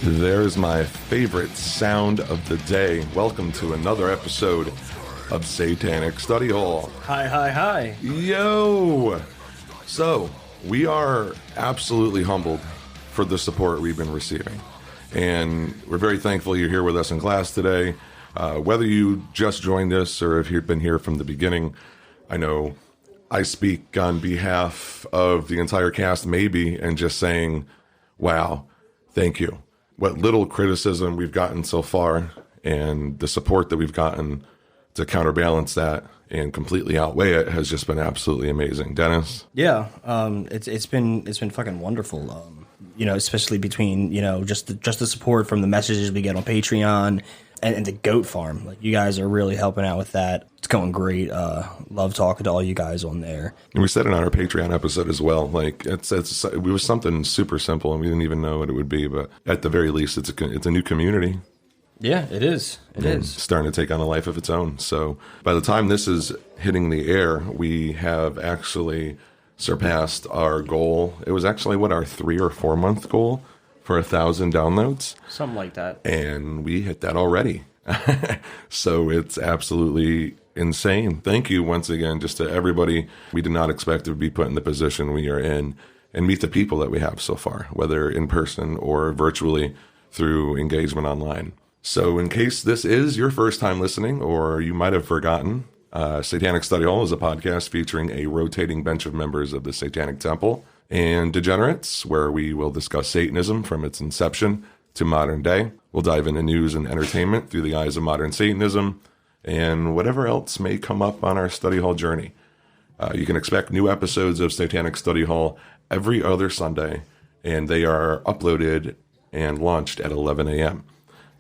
There's my favorite sound of the day. Welcome to another episode of Satanic Study Hall. Hi, hi, hi. Yo! So, we are absolutely humbled for the support we've been receiving. And we're very thankful you're here with us in class today. Whether you just joined us or if you've been here from the beginning, I know I speak on behalf of the entire cast maybe and just saying, wow, thank you. What little criticism we've gotten so far and the support that we've gotten to counterbalance that and completely outweigh it has just been absolutely amazing. Dennis? Yeah, it's been fucking wonderful. Especially between just the support from the messages we get on Patreon and the goat farm. Like, you guys are really helping out with that. It's going great. Love talking to all you guys on there. And we said it on our Patreon episode as well. Like, it was something super simple, and we didn't even know what it would be. But at the very least, it's a new community. Yeah, it is. It is starting to take on a life of its own. So by the time this is hitting the air, we have actually surpassed our goal. It was actually our 3 or 4 month goal for 1,000 downloads, something like that, and we hit that already. So it's absolutely insane. Thank you once again, just to everybody. We did not expect to be put in the position we are in and meet the people that we have so far, whether in person or virtually through engagement online. So in case this is your first time listening, or you might have forgotten, Satanic Study Hall is a podcast featuring a rotating bench of members of the Satanic Temple and degenerates, where we will discuss Satanism from its inception to modern day. We'll dive into news and entertainment through the eyes of modern Satanism and whatever else may come up on our study hall journey. You can expect new episodes of Satanic Study Hall every other Sunday, and they are uploaded and launched at 11 a.m.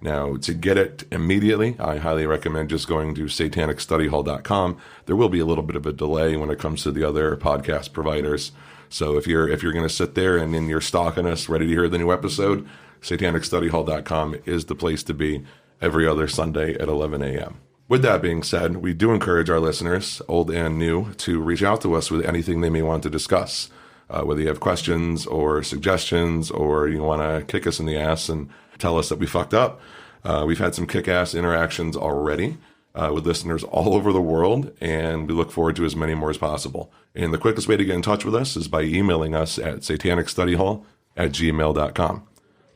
Now, to get it immediately, I highly recommend just going to satanicstudyhall.com. There will be a little bit of a delay when it comes to the other podcast providers. So if you're going to sit there and then you're stalking us, ready to hear the new episode, satanicstudyhall.com is the place to be every other Sunday at 11 a.m. With that being said, we do encourage our listeners, old and new, to reach out to us with anything they may want to discuss. Whether you have questions or suggestions, or you want to kick us in the ass and tell us that we fucked up. We've had some kick-ass interactions already with listeners all over the world, and we look forward to as many more as possible. And the quickest way to get in touch with us is by emailing us at satanicstudyhall@gmail.com.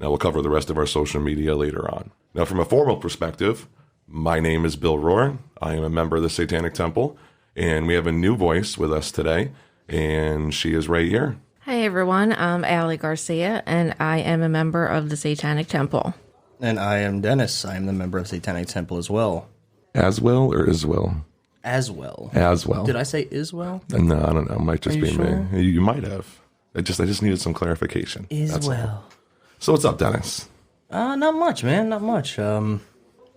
Now, we'll cover the rest of our social media later on. Now, from a formal perspective, my name is Bill Rohrer. I am a member of the Satanic Temple, and we have a new voice with us today, and she is right here. Hi, everyone. I'm Aly Garcia, and I am a member of the Satanic Temple. And I am Dennis. I am the member of Satanic Temple as well. As well or as well? As well. As well. Did I say is well? No, I don't know. It might just be sure? me. You might have. I just needed some clarification. That's well. All. So what's up, Dennis? Not much, man. Not much. Nothing.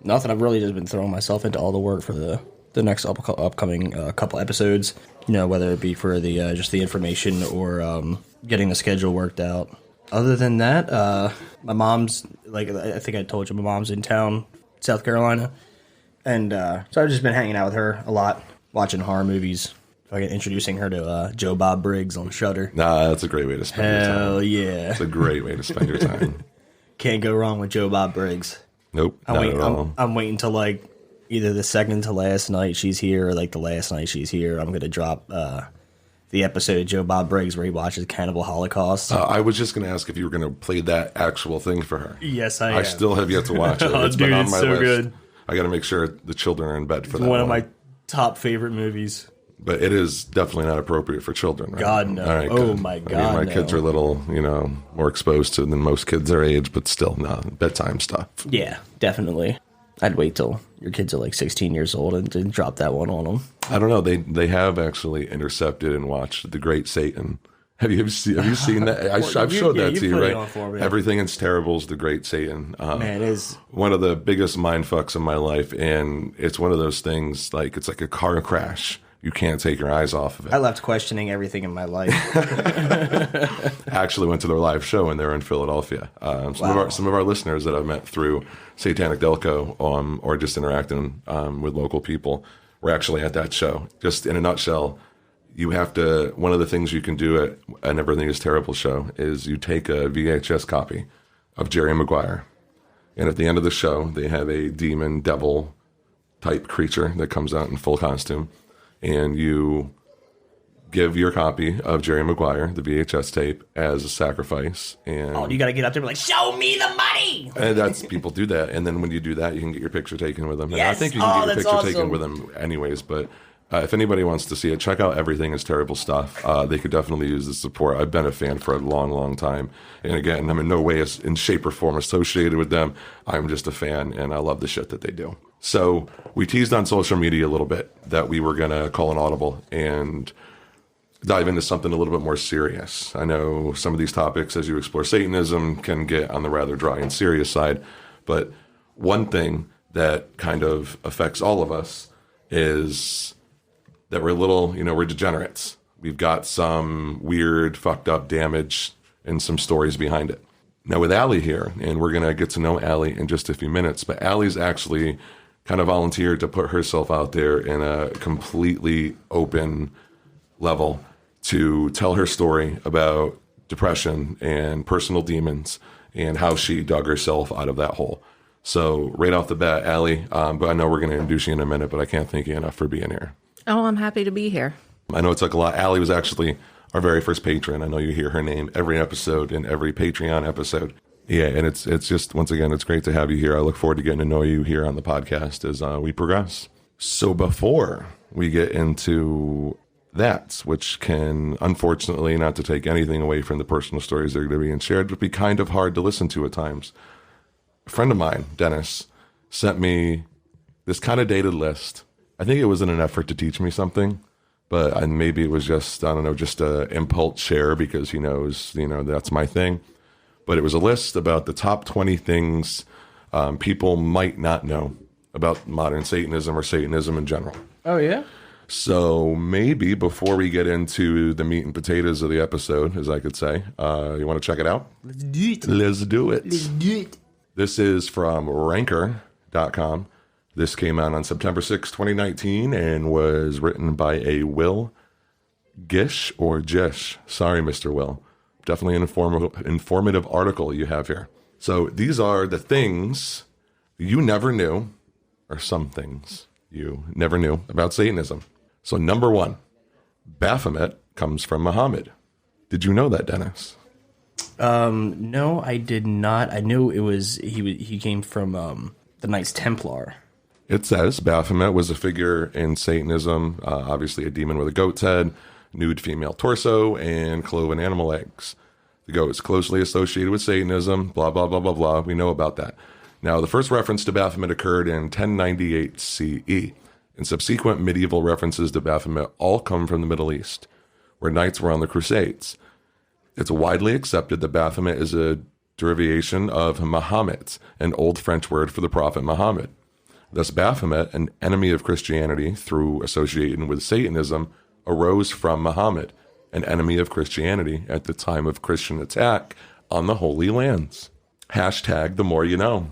I've really just been throwing myself into all the work for the next upcoming couple episodes. Whether it be for the just the information or getting the schedule worked out. Other than that, my mom's, I think I told you, my mom's in town, South Carolina. And so I've just been hanging out with her a lot, watching horror movies, introducing her to Joe Bob Briggs on Shudder. Nah, that's a great way to spend your time. Hell yeah. It's a great way to spend your time. Can't go wrong with Joe Bob Briggs. Nope, not at all. I'm waiting till, either the second to last night she's here or, the last night she's here. I'm going to drop the episode of Joe Bob Briggs where he watches Cannibal Holocaust. I was just going to ask if you were going to play that actual thing for her. Yes, I am. I still have yet to watch it. It's been on my list. Good. I got to make sure the children are in bed for that. One of my top favorite movies. But it is definitely not appropriate for children, right? God, no. Right, oh, my God, my kids are a little, more exposed to than most kids their age, but still, no, bedtime stuff. Yeah, definitely. I'd wait till your kids are 16 years old and drop that one on them. I don't know. They have actually intercepted and watched The Great Satan Have you seen that? I've showed that to you, right? For me. Everything is Terrible is the Great Satan. Man, it is one of the biggest mind fucks in my life, and it's one of those things like it's like a car crash. You can't take your eyes off of it. I left questioning everything in my life. I actually went to their live show, and they're in Philadelphia. Some of our listeners that I've met through Satanic Delco or just interacting with local people were actually at that show. Just in a nutshell, you have to, one of the things you can do at an Everything is Terrible show is you take a VHS copy of Jerry Maguire. And at the end of the show, they have a demon devil type creature that comes out in full costume. And you give your copy of Jerry Maguire, the VHS tape, as a sacrifice. And you got to get out there and be like, show me the money. And people do that. And then when you do that, you can get your picture taken with them. Yes. And I think you can get your picture taken with them anyways, but if anybody wants to see it, check out Everything is Terrible stuff. They could definitely use the support. I've been a fan for a long, long time. And again, I'm in no way in shape or form associated with them. I'm just a fan, and I love the shit that they do. So we teased on social media a little bit that we were going to call an audible and dive into something a little bit more serious. I know some of these topics, as you explore Satanism, can get on the rather dry and serious side. But one thing that kind of affects all of us is that we're we're degenerates. We've got some weird, fucked up damage and some stories behind it. Now with Aly here, and we're going to get to know Aly in just a few minutes, but Aly's actually kind of volunteered to put herself out there in a completely open level to tell her story about depression and personal demons and how she dug herself out of that hole. So right off the bat, Aly, but I know we're going to introduce you in a minute, but I can't thank you enough for being here. Oh, I'm happy to be here. I know it took a lot. Aly was actually our very first patron. I know you hear her name every episode in every Patreon episode. Yeah, and it's just, once again, it's great to have you here. I look forward to getting to know you here on the podcast as we progress. So before we get into that, which can, unfortunately, not to take anything away from the personal stories that are going to be being shared, but be kind of hard to listen to at times. A friend of mine, Dennis, sent me this kind of dated list. I think it was in an effort to teach me something, but maybe it was just, I don't know, just a impulse share because he knows, that's my thing. But it was a list about the top 20 things people might not know about modern Satanism or Satanism in general. Oh, yeah? So maybe before we get into the meat and potatoes of the episode, as I could say, you want to check it out? Let's do it. Let's do it. Let's do it. This is from ranker.com. This came out on September 6, 2019, and was written by a Will Gish or Jish. Sorry, Mr. Will. Definitely an informative article you have here. So these are the things you never knew, or some things you never knew about Satanism. So number 1, Baphomet comes from Muhammad. Did you know that, Dennis? No, I did not. I knew it was he came from the Knights Templar. It says Baphomet was a figure in Satanism, obviously a demon with a goat's head, nude female torso, and cloven animal legs. The goat is closely associated with Satanism, blah, blah, blah, blah, blah. We know about that. Now, the first reference to Baphomet occurred in 1098 CE, and subsequent medieval references to Baphomet all come from the Middle East, where knights were on the Crusades. It's widely accepted that Baphomet is a derivation of Mahomet, an old French word for the prophet Muhammad. Thus, Baphomet, an enemy of Christianity through association with Satanism, arose from Muhammad, an enemy of Christianity at the time of Christian attack on the Holy Lands. Hashtag the more you know.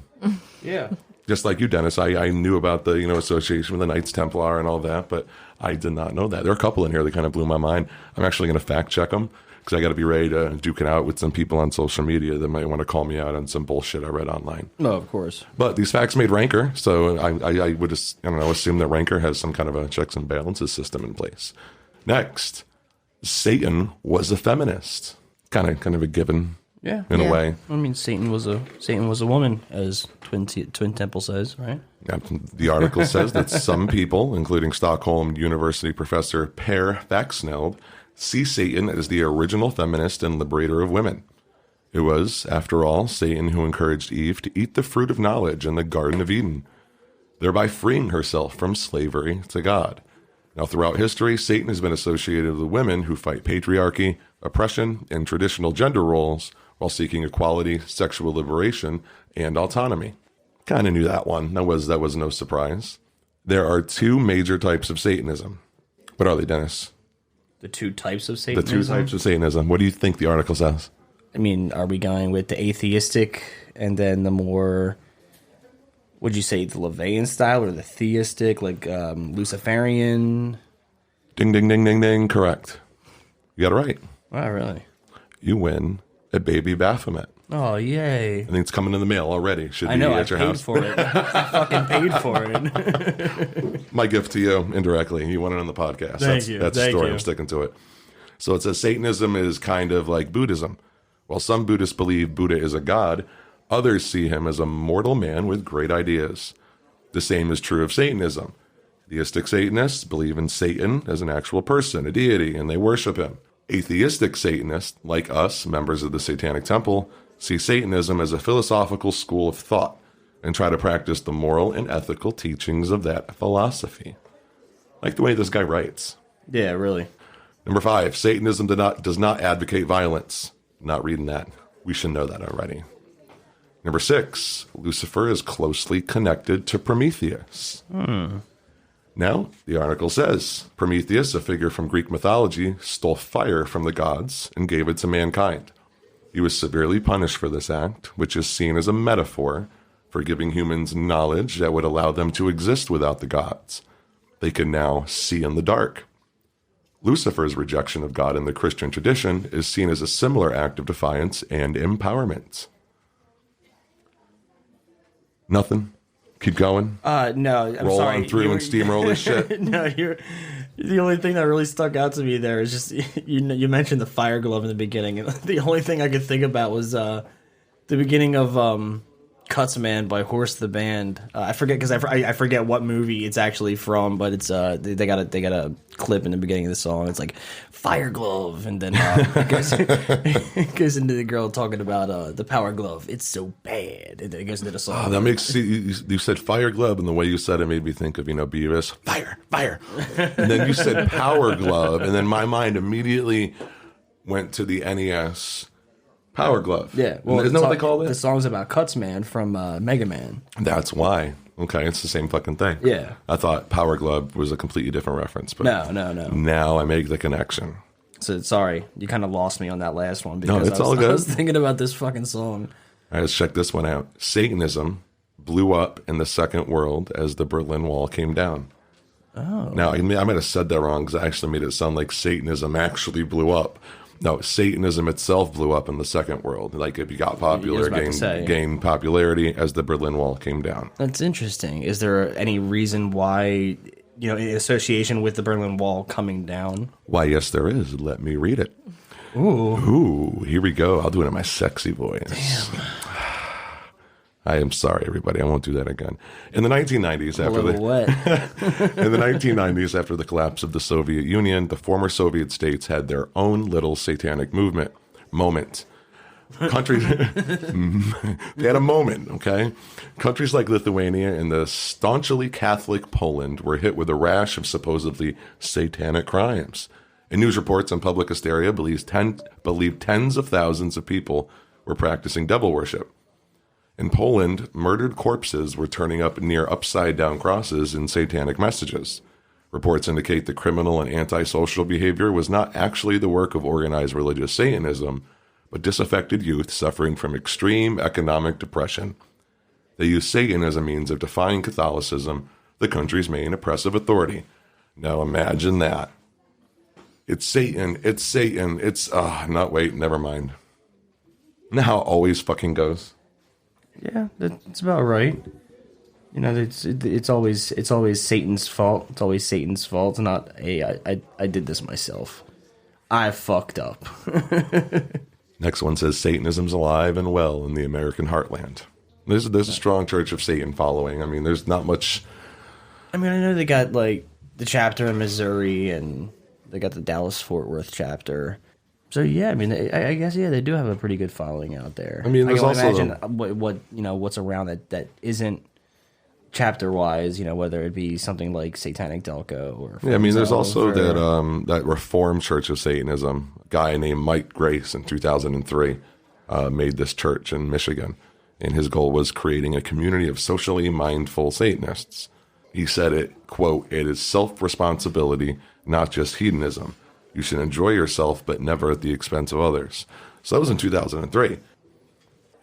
Yeah. Just like you, Dennis, I knew about the association with the Knights Templar and all that, but I did not know that. There are a couple in here that kind of blew my mind. I'm actually going to fact check them because I got to be ready to duke it out with some people on social media that might want to call me out on some bullshit I read online. No, of course. But these facts made Ranker, so I would just, assume that Ranker has some kind of a checks and balances system in place. Next, Satan was a feminist. Kind of a given. Yeah. In a way. I mean, Satan was a woman, as Twin Temple says, right? The article says that some people, including Stockholm University professor Per Faxneld, see Satan as the original feminist and liberator of women. It was, after all, Satan who encouraged Eve to eat the fruit of knowledge in the Garden of Eden, thereby freeing herself from slavery to God. Now, throughout history, Satan has been associated with women who fight patriarchy, oppression, and traditional gender roles while seeking equality, sexual liberation, and autonomy. Kind of knew that one. That was no surprise. There are two major types of Satanism. What are they, Dennis? The two types of Satanism? The two types of Satanism. What do you think the article says? I mean, are we going with the atheistic and then the more, would you say the LaVeyan style or the theistic, like Luciferian? Ding, ding, ding, ding, ding. Correct. You got it right. Wow, really? You win a baby Baphomet. Oh, yay. I think it's coming in the mail already. Should I know, be I at your paid house. for it. I fucking paid for it. My gift to you, indirectly. You won it on the podcast. That's the story. I'm sticking to it. So it says Satanism is kind of like Buddhism. While some Buddhists believe Buddha is a god, others see him as a mortal man with great ideas. The same is true of Satanism. Theistic Satanists believe in Satan as an actual person, a deity, and they worship him. Atheistic Satanists, like us, members of the Satanic Temple, see Satanism as a philosophical school of thought and try to practice the moral and ethical teachings of that philosophy. Like the way this guy writes. Yeah, really. Number 5, Satanism does not advocate violence. Not reading that. We should know that already. Number 6, Lucifer is closely connected to Prometheus. Now, the article says, Prometheus, a figure from Greek mythology, stole fire from the gods and gave it to mankind. He was severely punished for this act, which is seen as a metaphor for giving humans knowledge that would allow them to exist without the gods. They can now see in the dark. Lucifer's rejection of God in the Christian tradition is seen as a similar act of defiance and empowerment. Nothing? Keep going? No, I'm Roll sorry. on through and steamroll this shit? No, the only thing that really stuck out to me there is just, you mentioned the fire glove in the beginning, and the only thing I could think about was the beginning of Cuts Man by Horse the Band. I forget, because I forget what movie it's actually from, but it's they got a clip in the beginning of the song. It's like fire glove, and then it goes into the girl talking about the power glove. It's so bad, and then it goes into the song. Oh, that makes you said fire glove, and the way you said it made me think of Beavis, fire, and then you said power glove, and then my mind immediately went to the NES. Power Glove. Yeah. Well, isn't that what they call it? The song's about Cuts Man from Mega Man. That's why. Okay, it's the same fucking thing. Yeah. I thought Power Glove was a completely different reference. But No. Now I make the connection. So, sorry, you kind of lost me on that last one. Because it's all good. I was thinking about this fucking song. All right, let's check this one out. Satanism blew up in the Second World as the Berlin Wall came down. Oh. Now, I might have said that wrong because I actually made it sound like Satanism actually blew up. No, Satanism itself blew up in the Second World. Like, it got popular, gained popularity as the Berlin Wall came down. That's interesting. Is there any reason why, in association with the Berlin Wall coming down? Why, yes, there is. Let me read it. Ooh, here we go. I'll do it in my sexy voice. Damn. I am sorry, everybody. I won't do that again. In the 1990s, in the 1990s, after the collapse of the Soviet Union, the former Soviet states had their own little satanic moment. Countries, they had a moment, okay? Countries like Lithuania and the staunchly Catholic Poland were hit with a rash of supposedly satanic crimes. In news reports and public hysteria, believed tens of thousands of people were practicing devil worship. In Poland, murdered corpses were turning up near upside-down crosses in satanic messages. Reports indicate the criminal and antisocial behavior was not actually the work of organized religious Satanism, but disaffected youth suffering from extreme economic depression. They used Satan as a means of defying Catholicism, the country's main oppressive authority. Now imagine that. It's Satan, never mind. You know how it always fucking goes? Yeah, that's about right. It's always Satan's fault. It's always Satan's fault, not I did this myself. I fucked up. Next one says Satanism's alive and well in the American heartland. There's a strong Church of Satan following. I mean, there's not much. I mean, I know they got like the chapter in Missouri, and they got the Dallas Fort Worth chapter. So yeah, I mean, I guess they do have a pretty good following out there. I mean, there's can also imagine what's around that isn't chapter wise, whether it be something like Satanic Delco or yeah, I mean, there's also that Reformed Church of Satanism. A guy named Mike Grace in 2003 made this church in Michigan, and his goal was creating a community of socially mindful Satanists. He said it, quote, "It is self-responsibility, not just hedonism. You should enjoy yourself, but never at the expense of others." So that was in 2003.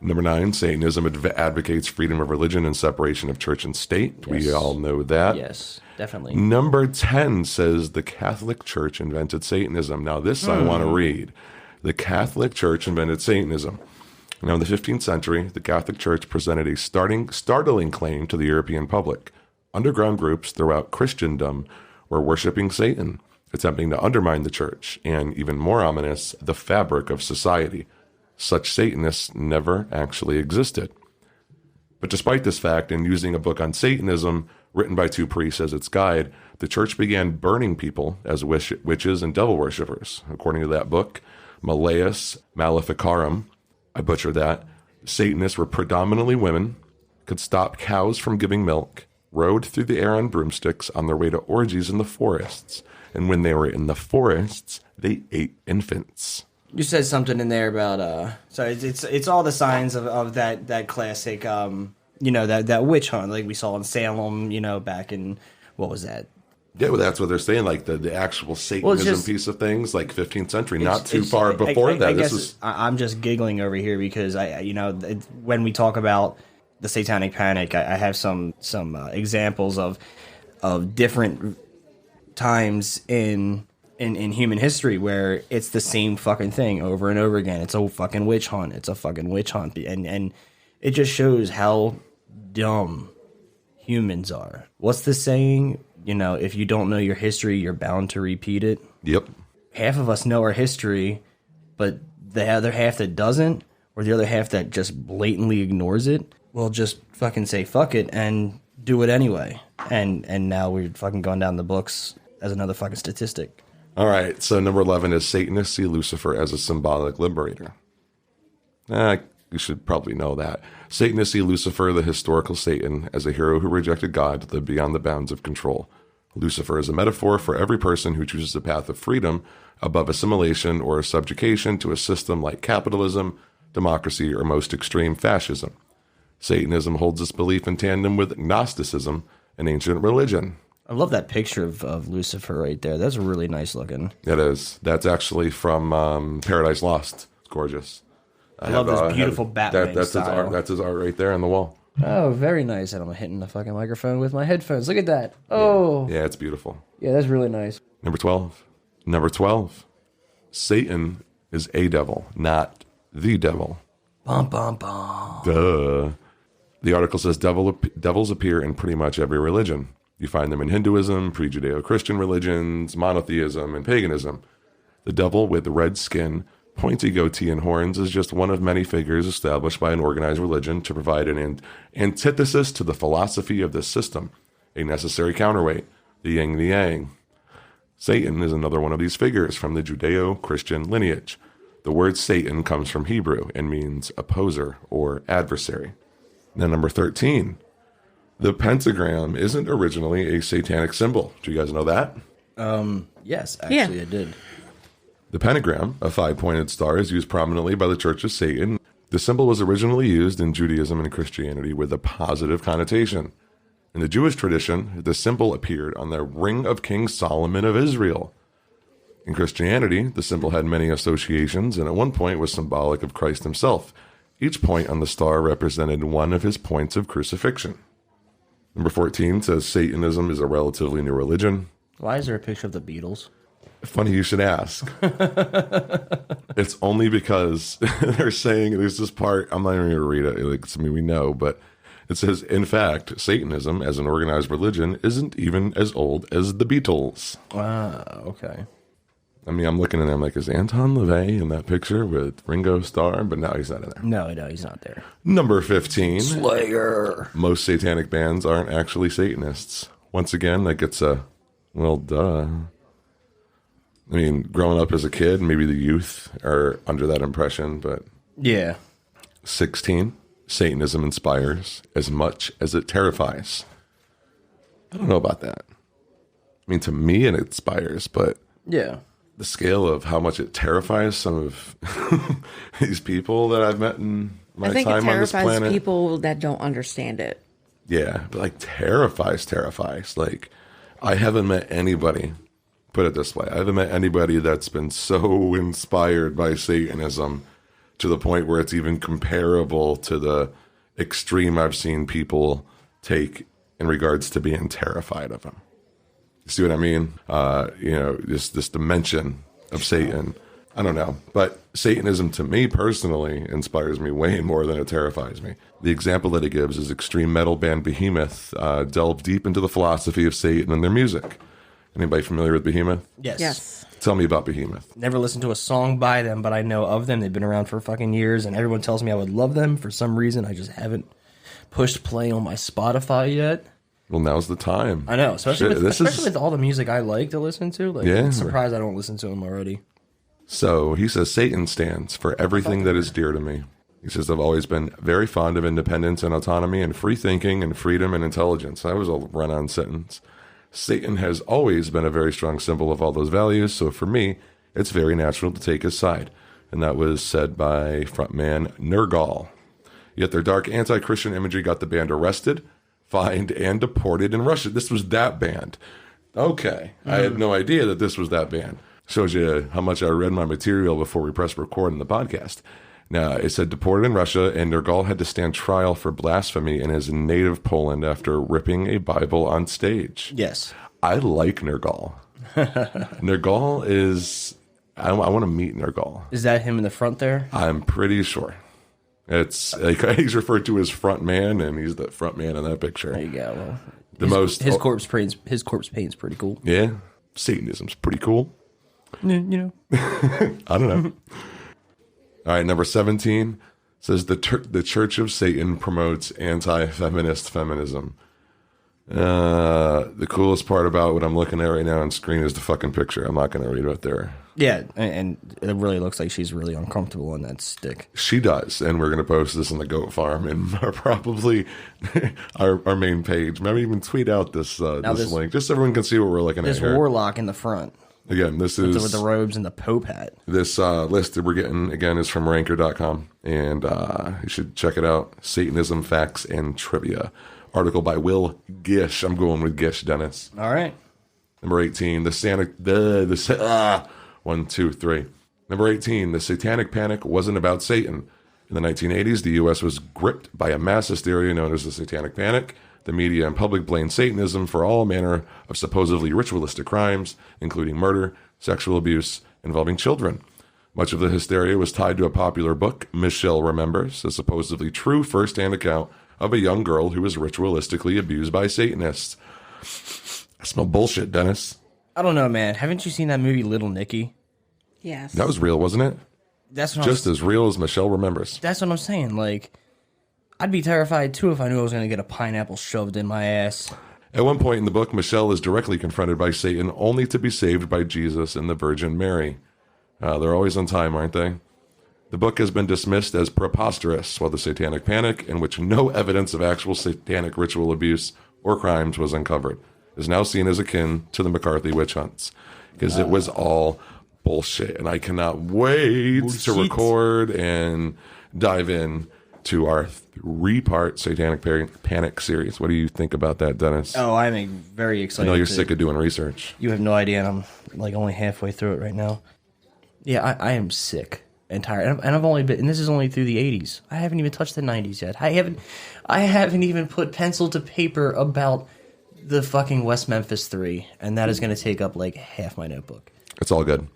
Number 9, Satanism advocates freedom of religion and separation of church and state. Yes. We all know that. Yes, definitely. Number 10 says the Catholic Church invented Satanism. Now, this I want to read. The Catholic Church invented Satanism. Now, in the 15th century, the Catholic Church presented a startling claim to the European public. Underground groups throughout Christendom were worshiping Satan, attempting to undermine the church, and even more ominous, the fabric of society. Such Satanists never actually existed. But despite this fact, and using a book on Satanism written by 2 priests as its guide, the church began burning people as witches and devil worshippers. According to that book, Malleus Maleficarum, I butchered that, Satanists were predominantly women, could stop cows from giving milk, rode through the air on broomsticks on their way to orgies in the forests, and when they were in the forests, they ate infants. You said something in there about it's all the signs of that classic that witch hunt like we saw in Salem, back in what was that? Yeah, well, that's what they're saying, like the actual Satanism piece of things, like 15th century, not too far before that. I guess I'm just giggling over here because when we talk about the Satanic Panic, I have some examples of different times in human history where it's the same fucking thing over and over again. It's a fucking witch hunt. It's a fucking witch hunt. And it just shows how dumb humans are. What's the saying? If you don't know your history, you're bound to repeat it. Yep. Half of us know our history, but the other half that doesn't, or the other half that just blatantly ignores it, will just fucking say fuck it and do it anyway. And now we're fucking going down the books as another fucking statistic. All right, so number 11 is Satanists see Lucifer as a symbolic liberator. You should probably know that. Satanists see Lucifer, the historical Satan, as a hero who rejected God to live beyond the bounds of control. Lucifer is a metaphor for every person who chooses a path of freedom above assimilation or subjugation to a system like capitalism, democracy, or most extreme fascism. Satanism holds this belief in tandem with Gnosticism, an ancient religion. I love that picture of Lucifer right there. That's really nice looking. It is. That's actually from Paradise Lost. It's gorgeous. I love this beautiful Batman style. That's his art right there on the wall. Oh, very nice. And I'm hitting the fucking microphone with my headphones. Look at that. Oh. Yeah, it's beautiful. Yeah, that's really nice. Number 12. Number 12. Satan is a devil, not the devil. Bum, bum, bum. Duh. The article says devils appear in pretty much every religion. You find them in Hinduism, pre-Judeo-Christian religions, monotheism, and paganism. The devil with red skin, pointy goatee, and horns is just one of many figures established by an organized religion to provide an antithesis to the philosophy of this system, a necessary counterweight, the yin and the yang. Satan is another one of these figures from the Judeo-Christian lineage. The word Satan comes from Hebrew and means opposer or adversary. Now, number 13. The pentagram isn't originally a satanic symbol. Do you guys know that? Yes, actually I did. The pentagram, a 5-pointed star, is used prominently by the Church of Satan. The symbol was originally used in Judaism and Christianity with a positive connotation. In the Jewish tradition, the symbol appeared on the ring of King Solomon of Israel. In Christianity, the symbol had many associations and at one point was symbolic of Christ himself. Each point on the star represented one of his points of crucifixion. Number 14 says Satanism is a relatively new religion. Why is there a picture of the Beatles? Funny you should ask. It's only because they're saying, there's this part, I'm not even going to read it, we know, but it says, in fact, Satanism as an organized religion isn't even as old as the Beatles. Wow, okay. I mean, I'm looking at him like, is Anton LaVey in that picture with Ringo Starr? But no, he's not in there. No, he's not there. Number 15. Slayer. Most satanic bands aren't actually Satanists. Once again, like it's well, duh. I mean, growing up as a kid, maybe the youth are under that impression, but... Yeah. 16. Satanism inspires as much as it terrifies. I don't know about that. I mean, to me, it inspires, but Yeah. the scale of how much it terrifies some of these people that I've met in my I think it time on this terrifies planet. people that don't understand it. Yeah, but like terrifies. Like, I haven't met anybody, put it this way, I haven't met anybody that's been so inspired by Satanism to the point where it's even comparable to the extreme I've seen people take in regards to being terrified of him. You see what I mean? This dimension of Satan. I don't know. But Satanism, to me personally, inspires me way more than it terrifies me. The example that he gives is extreme metal band Behemoth delve deep into the philosophy of Satan and their music. Anybody familiar with Behemoth? Yes. Yes. Tell me about Behemoth. Never listened to a song by them, but I know of them. They've been around for fucking years, and everyone tells me I would love them. For some reason, I just haven't pushed play on my Spotify yet. Well, now's the time. I know, especially Shit, with all the music I like to listen to. Like, Yeah. I'm surprised I don't listen to them already. So he says, Satan stands for everything that is dear to me. He says, I've always been very fond of independence and autonomy and free thinking and freedom and intelligence. That was a run-on sentence. Satan has always been a very strong symbol of all those values. So for me, it's very natural to take his side. And that was said by frontman Nergal. Yet their dark anti-Christian imagery got the band arrested, fined, and deported in Russia. This was that band. Okay. I had no idea that this was that band. Shows you how much I read my material before we pressed record in the podcast. Now, it said deported in Russia, and Nergal had to stand trial for blasphemy in his native Poland after ripping a Bible on stage. Yes. I like Nergal. Nergal is... I want to meet Nergal. Is that him in the front there? I'm pretty sure. It's like he's referred to as front man, and he's the front man in that picture. There you go. The His corpse paint's pretty cool. Yeah, Satanism's pretty cool. You know. I don't know. All right, number 17 says the Church of Satan promotes anti-feminist feminism. The coolest part about what I'm looking at right now on screen is the fucking picture. I'm not going to read what they're... Yeah, and it really looks like she's really uncomfortable in that stick. She does, and we're going to post this on the Goat Farm and probably our main page. Maybe even tweet out this link, just so everyone can see what we're looking at This here. warlock in the front. Again, this is... With the robes and the Pope hat. This list that we're getting, again, is from ranker.com, and you should check it out. Satanism, Facts, and Trivia. Article by Will Gish. I'm going with Gish, Dennis. All right. Number 18, One, two, three. Number 18, the Satanic Panic wasn't about Satan. In the 1980s, the U.S. was gripped by a mass hysteria known as the Satanic Panic. The media and public blamed Satanism for all manner of supposedly ritualistic crimes, including murder, sexual abuse involving children. Much of the hysteria was tied to a popular book, Michelle Remembers, a supposedly true first-hand account of a young girl who was ritualistically abused by Satanists. I smell bullshit, Dennis. I don't know, man. Haven't you seen that movie Little Nicky? Yes. That was real, wasn't it? That's what Just as real as Michelle Remembers. That's what I'm saying. Like, I'd be terrified too if I knew I was going to get a pineapple shoved in my ass. At one point in the book, Michelle is directly confronted by Satan, only to be saved by Jesus and the Virgin Mary. They're always on time, aren't they? The book has been dismissed as preposterous, while the Satanic Panic, in which no evidence of actual satanic ritual abuse or crimes was uncovered, is now seen as akin to the McCarthy witch hunts, because it was all bullshit. And I cannot wait to record and dive in to our 3-part Satanic Panic series. What do you think about that, Dennis? Oh, I'm very I excited. know you're sick of doing research. You have no idea, and I'm like only halfway through it right now. Yeah, I am sick and tired, and I've only been, and this is only through the 80s. I haven't even touched the 90s yet. I haven't even put pencil to paper about the fucking West Memphis 3, and that is going to take up like half my notebook. It's all good.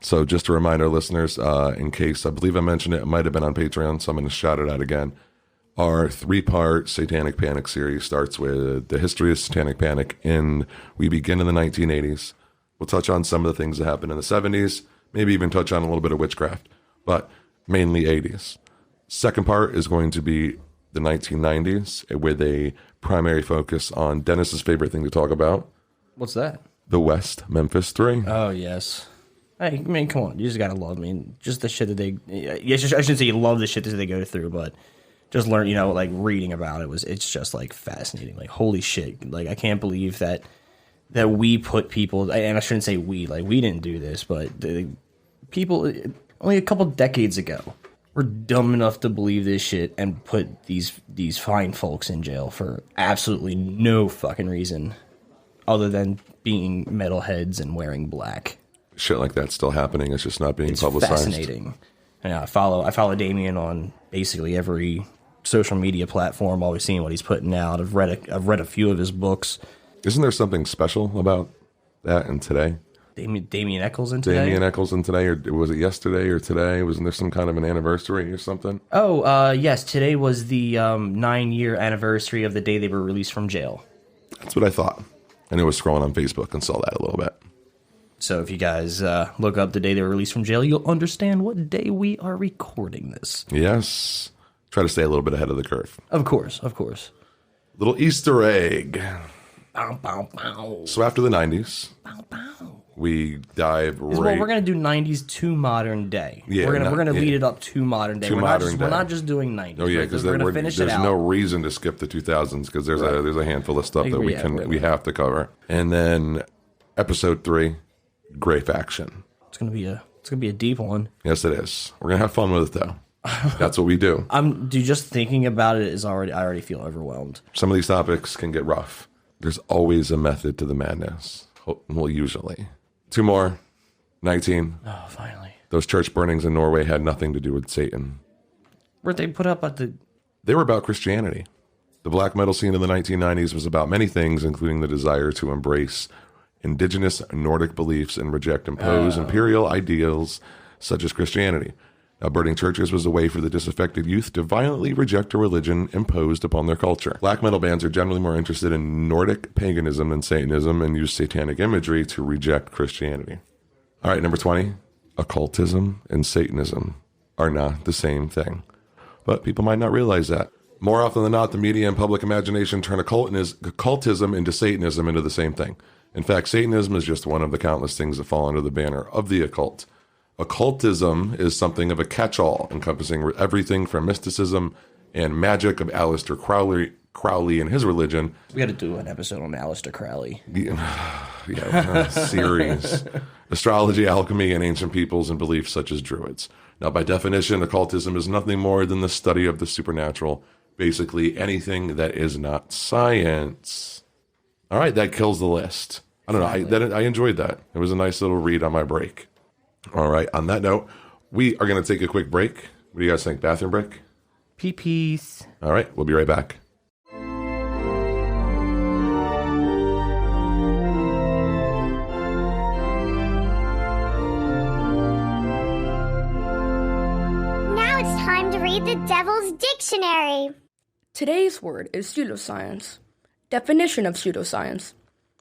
So just to remind our listeners, in case I believe I mentioned it, it might have been on Patreon, so I'm going to shout it out again. Our 3-part Satanic Panic series starts with the history of Satanic Panic, and we begin in the 1980s. We'll touch on some of the things that happened in the 70s, maybe even touch on a little bit of witchcraft, but mainly 80s. Second part is going to be the 1990s with a primary focus on Dennis's favorite thing to talk about. What's that? The West Memphis 3. Oh, yes. I mean, come on. You just got to love me. Just the shit that they... Yes, I shouldn't say you love the shit that they go through, but just learn, like reading about it's just like fascinating. Like, holy shit. Like, I can't believe that we put people, and I shouldn't say we, like, we didn't do this, but the people only a couple decades ago were dumb enough to believe this shit and put these fine folks in jail for absolutely no fucking reason other than being metalheads and wearing black. Shit like that's still happening. It's just not being publicized. Fascinating. And I follow Damien on basically every social media platform, always seeing what he's putting out. I've read a few of his books. Isn't there something special about that in today? Damien Eccles in today? Damien Eccles in today, or was it yesterday or today? Wasn't there some kind of an anniversary or something? Oh, yes. Today was the 9-year anniversary of the day they were released from jail. That's what I thought. And I was scrolling on Facebook and saw that a little bit. So if you guys look up the day they were released from jail, you'll understand what day we are recording this. Yes. Try to stay a little bit ahead of the curve. Of course. Little Easter egg. Bow, bow, bow. So after the 90s, Bow, bow. we dive right... Well, we're going to do 90s to modern day. Yeah, we're going to lead it up to modern day. We're not just doing 90s. Oh yeah, because we're going to finish it out. There's no reason to skip the 2000s because there's a handful of stuff that we have to cover. And then episode 3, Gray Faction. It's gonna be a deep one. Yes, it is. We're gonna have fun with it though. That's what we do. Just thinking about it I already feel overwhelmed. Some of these topics can get rough. There's always a method to the madness. Well, usually. 2 more. 19. Oh, finally. Those church burnings in Norway had nothing to do with Satan. Were they put up at the... They were about Christianity. The black metal scene in the 1990s was about many things, including the desire to embrace indigenous Nordic beliefs and reject imposed imperial ideals such as Christianity. Now, burning churches was a way for the disaffected youth to violently reject a religion imposed upon their culture. Black metal bands are generally more interested in Nordic paganism than Satanism and use satanic imagery to reject Christianity. All right, number 20. Occultism and Satanism are not the same thing. But people might not realize that. More often than not, the media and public imagination turn occultism into Satanism into the same thing. In fact, Satanism is just one of the countless things that fall under the banner of the occult. Occultism is something of a catch-all, encompassing everything from mysticism and magic of Aleister Crowley and his religion. We got to do an episode on Aleister Crowley. Series. Astrology, alchemy, and ancient peoples and beliefs such as Druids. Now, by definition, occultism is nothing more than the study of the supernatural. Basically, anything that is not science. All right, that kills the list. I don't know. I enjoyed that. It was a nice little read on my break. All right, on that note, we are going to take a quick break. What do you guys think? Bathroom break? Peace. All right, we'll be right back. Now it's time to read the Devil's Dictionary. Today's word is pseudoscience. Definition of pseudoscience: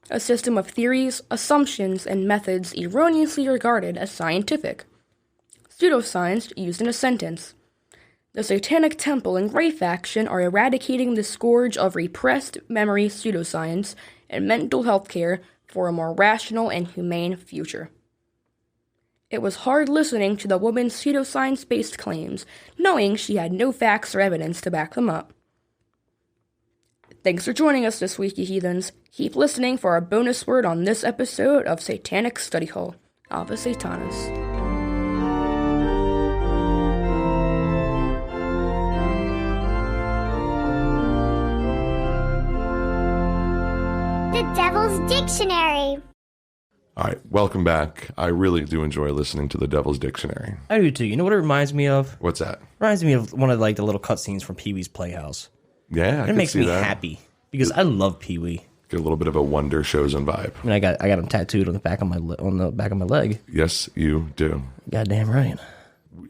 a system of theories, assumptions, and methods erroneously regarded as scientific. Pseudoscience used in a sentence: the Satanic Temple and Gray Faction are eradicating the scourge of repressed memory pseudoscience and mental health care for a more rational and humane future. It was hard listening to the woman's pseudoscience-based claims, knowing she had no facts or evidence to back them up. Thanks for joining us this week, you heathens. Keep listening for our bonus word on this episode of Satanic Study Hall. Ave Satanas. The Devil's Dictionary. All right, welcome back. I really do enjoy listening to the Devil's Dictionary. I do too. You know what it reminds me of? What's that? Reminds me of one of the little cutscenes from Pee-wee's Playhouse. Yeah, It makes me happy because I love Pee-wee. Get a little bit of a Wonder Chosen vibe. I mean, I got him tattooed on the back of my leg. Yes, you do. Goddamn right.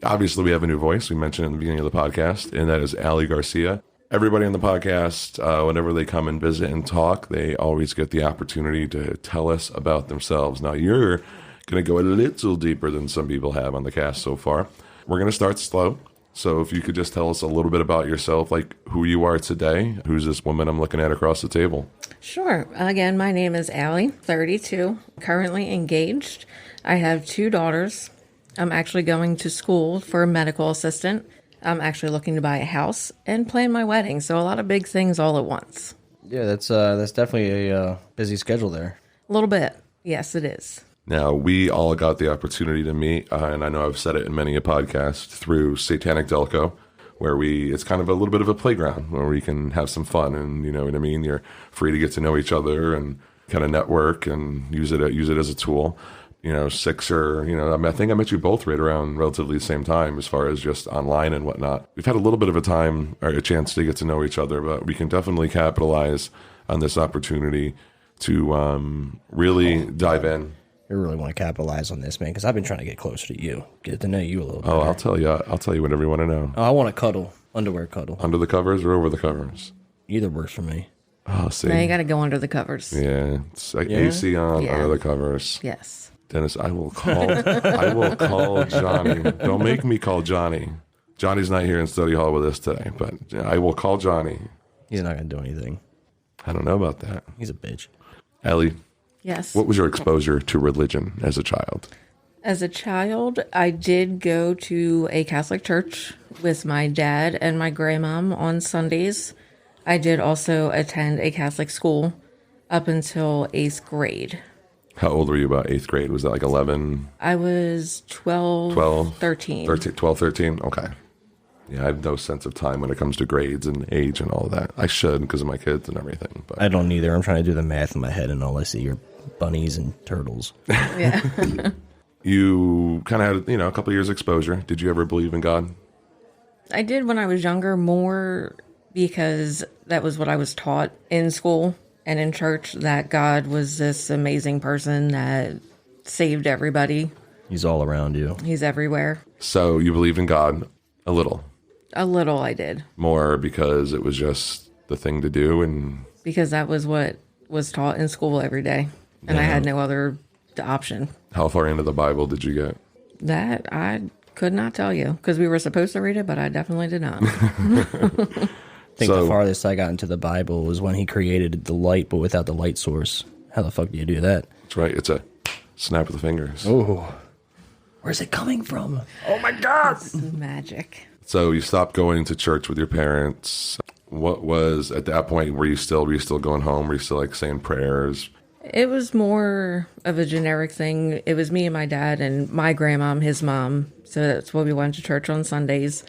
Obviously, we have a new voice. We mentioned in the beginning of the podcast, and that is Aly Garcia. Everybody on the podcast, whenever they come and visit and talk, they always get the opportunity to tell us about themselves. Now, you're going to go a little deeper than some people have on the cast so far. We're going to start slow. So if you could just tell us a little bit about yourself, like who you are today. Who's this woman I'm looking at across the table? Sure. Again, my name is Aly, 32, currently engaged. I have 2 daughters. I'm actually going to school for a medical assistant. I'm actually looking to buy a house and plan my wedding, so a lot of big things all at once. Yeah, that's definitely a busy schedule there. A little bit. Yes, it is. Now, we all got the opportunity to meet, and I know I've said it in many a podcast, through Satanic Delco, where it's kind of a little bit of a playground where we can have some fun, and you know what I mean? You're free to get to know each other and kind of network and use it as a tool. You know, I think I met you both right around relatively the same time as far as just online and whatnot. We've had a little bit of a chance to get to know each other, but we can definitely capitalize on this opportunity to really dive in. I really want to capitalize on this, man, because I've been trying to get closer to you, get to know you a little bit. Oh, I'll tell you whatever you want to know. Oh, I want to cuddle, underwear cuddle. Under the covers or over the covers? Either works for me. Oh, see. Now you got to go under the covers. Yeah, it's like AC on, under the covers. Yes. Dennis, I will call Johnny. Don't make me call Johnny. Johnny's not here in study hall with us today, but I will call Johnny. He's not going to do anything. I don't know about that. He's a bitch. Aly. Yes. What was your exposure to religion as a child? As a child, I did go to a Catholic church with my dad and my grandmom on Sundays. I did also attend a Catholic school up until 8th grade. How old were you about 8th grade? Was that like 11? I was 12, 13. 12, 13? Okay. Yeah, I have no sense of time when it comes to grades and age and all of that. I should because of my kids and everything. But I don't either. I'm trying to do the math in my head, and all I see are bunnies and turtles. Yeah. You kind of had, a couple of years exposure. Did you ever believe in God? I did when I was younger, more because that was what I was taught in school and in church, that God was this amazing person that saved everybody. He's all around you. He's everywhere. So you believed in God a little? A little I did. More because it was just the thing to do and... Because that was what was taught in school every day. And I had no other option. How far into the Bible did you get? That I could not tell you. Because we were supposed to read it, but I definitely did not. I think the farthest I got into the Bible was when he created the light, but without the light source. How the fuck do you do that? That's right. It's a snap of the fingers. Oh. Where's it coming from? Oh my God. It's magic. So you stopped going to church with your parents. What was, at that point, were you still going home? Were you still like saying prayers? It was more of a generic thing. It was me and my dad and my grandmom, his mom. So that's why we went to church on Sundays.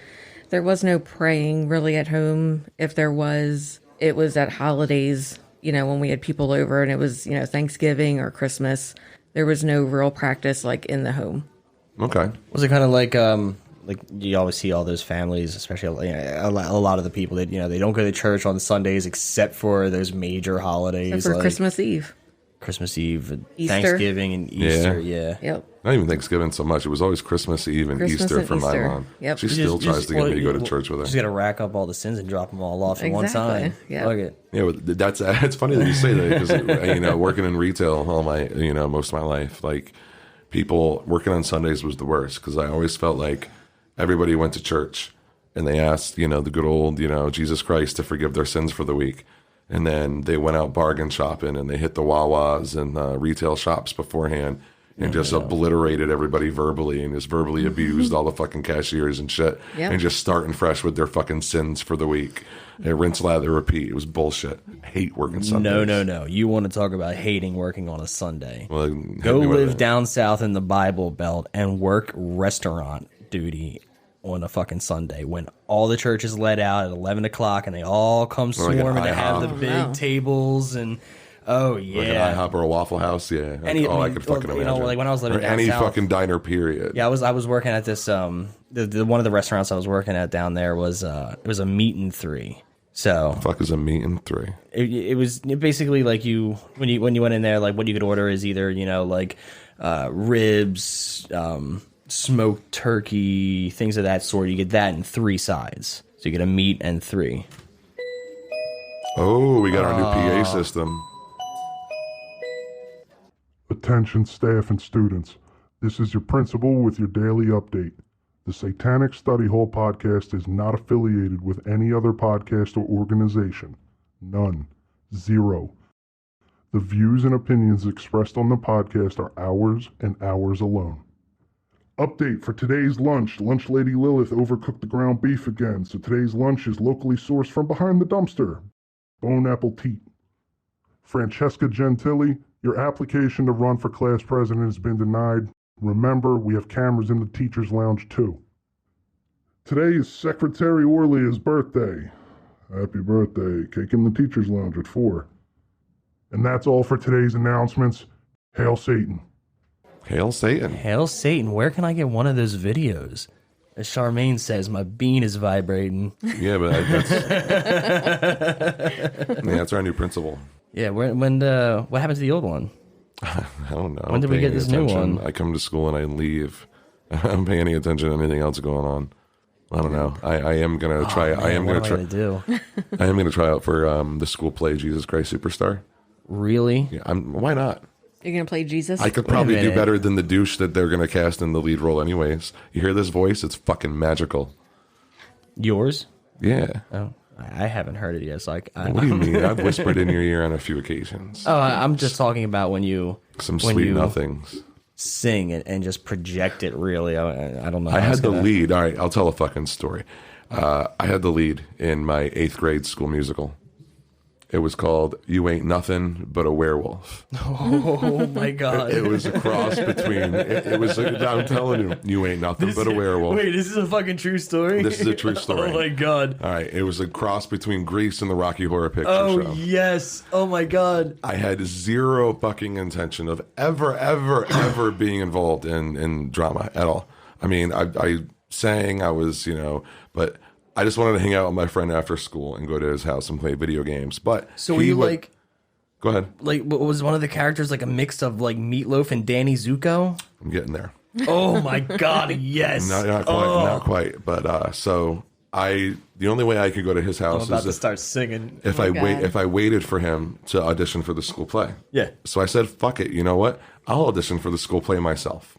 There was no praying really at home. If there was, it was at holidays, when we had people over and it was, Thanksgiving or Christmas. There was no real practice like in the home. Okay. Was it kind of like you always see all those families, especially a lot of the people that, they don't go to church on Sundays except for those major holidays. Except for like Christmas Eve. Christmas Eve, Easter. Thanksgiving, and Easter, yeah. Yep. Not even Thanksgiving so much. It was always Christmas Eve and Easter for my mom. Yep. She still tries to get me to go to church with her. Just got to rack up all the sins and drop them all off at one time. Yeah. Fuck it. Yeah, it's funny that you say that because working in retail all my most of my life, like people working on Sundays was the worst because I always felt like everybody went to church and they asked the good old Jesus Christ to forgive their sins for the week. And then they went out bargain shopping and they hit the Wawas and retail shops beforehand and just obliterated everybody verbally and just verbally abused all the fucking cashiers and shit. Yep. And just starting fresh with their fucking sins for the week. And rinse, lather, repeat. It was bullshit. I hate working Sundays. No. You want to talk about hating working on a Sunday. Well, go live down south in the Bible Belt and work restaurant duty on a fucking Sunday when all the churches let out at 11 o'clock and they all come swarming to have the big tables and like an IHOP or a Waffle House, yeah. I could fucking imagine. Like when I was living or down any south, fucking diner, period. Yeah, I was working at this the one of the restaurants I was working at down there was it was a meat and three. So the fuck is a meat and three? It was basically like when you went in there, like what you could order is either ribs, smoked turkey, things of that sort. You get that in 3 sides. So you get a meat and 3. Oh, we got our new PA system. Attention staff and students. This is your principal with your daily update. The Satanic Study Hall podcast is not affiliated with any other podcast or organization. None. 0. The views and opinions expressed on the podcast are ours and ours alone. Update for today's lunch. Lunch Lady Lilith overcooked the ground beef again, so today's lunch is locally sourced from behind the dumpster. Bon appetit. Francesca Gentili, your application to run for class president has been denied. Remember, we have cameras in the teacher's lounge too. Today is Secretary Orlea's birthday. Happy birthday. Cake in the teacher's lounge at 4. And that's all for today's announcements. Hail Satan. Hail Satan. Hail Satan. Where can I get one of those videos? As Charmaine says, my bean is vibrating. Yeah, but that's our new principal. Yeah, what happened to the old one? I don't know. When did we get this new one? I come to school and I leave. I don't pay any attention to anything else going on. I don't know. I am gonna try. Man, I am gonna do. I am gonna try out for the school play Jesus Christ Superstar. Really? Yeah, why not? You're going to play Jesus? I could probably do better than the douche that they're gonna cast in the lead role, anyways. You hear this voice? It's fucking magical. Yours? Yeah. Oh, I haven't heard it yet. So what do you mean? I've whispered in your ear on a few occasions. Oh, I'm just talking about when you sweet nothings. Sing it and just project it. Really, I don't know. I had the lead. All right, I'll tell a fucking story. I had the lead in my 8th grade school musical. It was called "You Ain't Nothing But a Werewolf." Oh my god! It was a cross between. It was. I'm telling you, you ain't nothing but a werewolf. Wait, this is a fucking true story. This is a true story. Oh my god! All right, it was a cross between Grease and the Rocky Horror Picture Show. Oh yes! Oh my god! I had zero fucking intention of ever being involved in drama at all. I mean, I sang. I was, but. I just wanted to hang out with my friend after school and go to his house and play video games. But so were you like, go ahead. Like, was one of the characters like a mix of like Meatloaf and Danny Zuko? I'm getting there. Oh my god, yes. Not quite. But so the only way I could go to his house I'm about to start singing. If I waited for him to audition for the school play. Yeah. So I said, fuck it. You know what? I'll audition for the school play myself.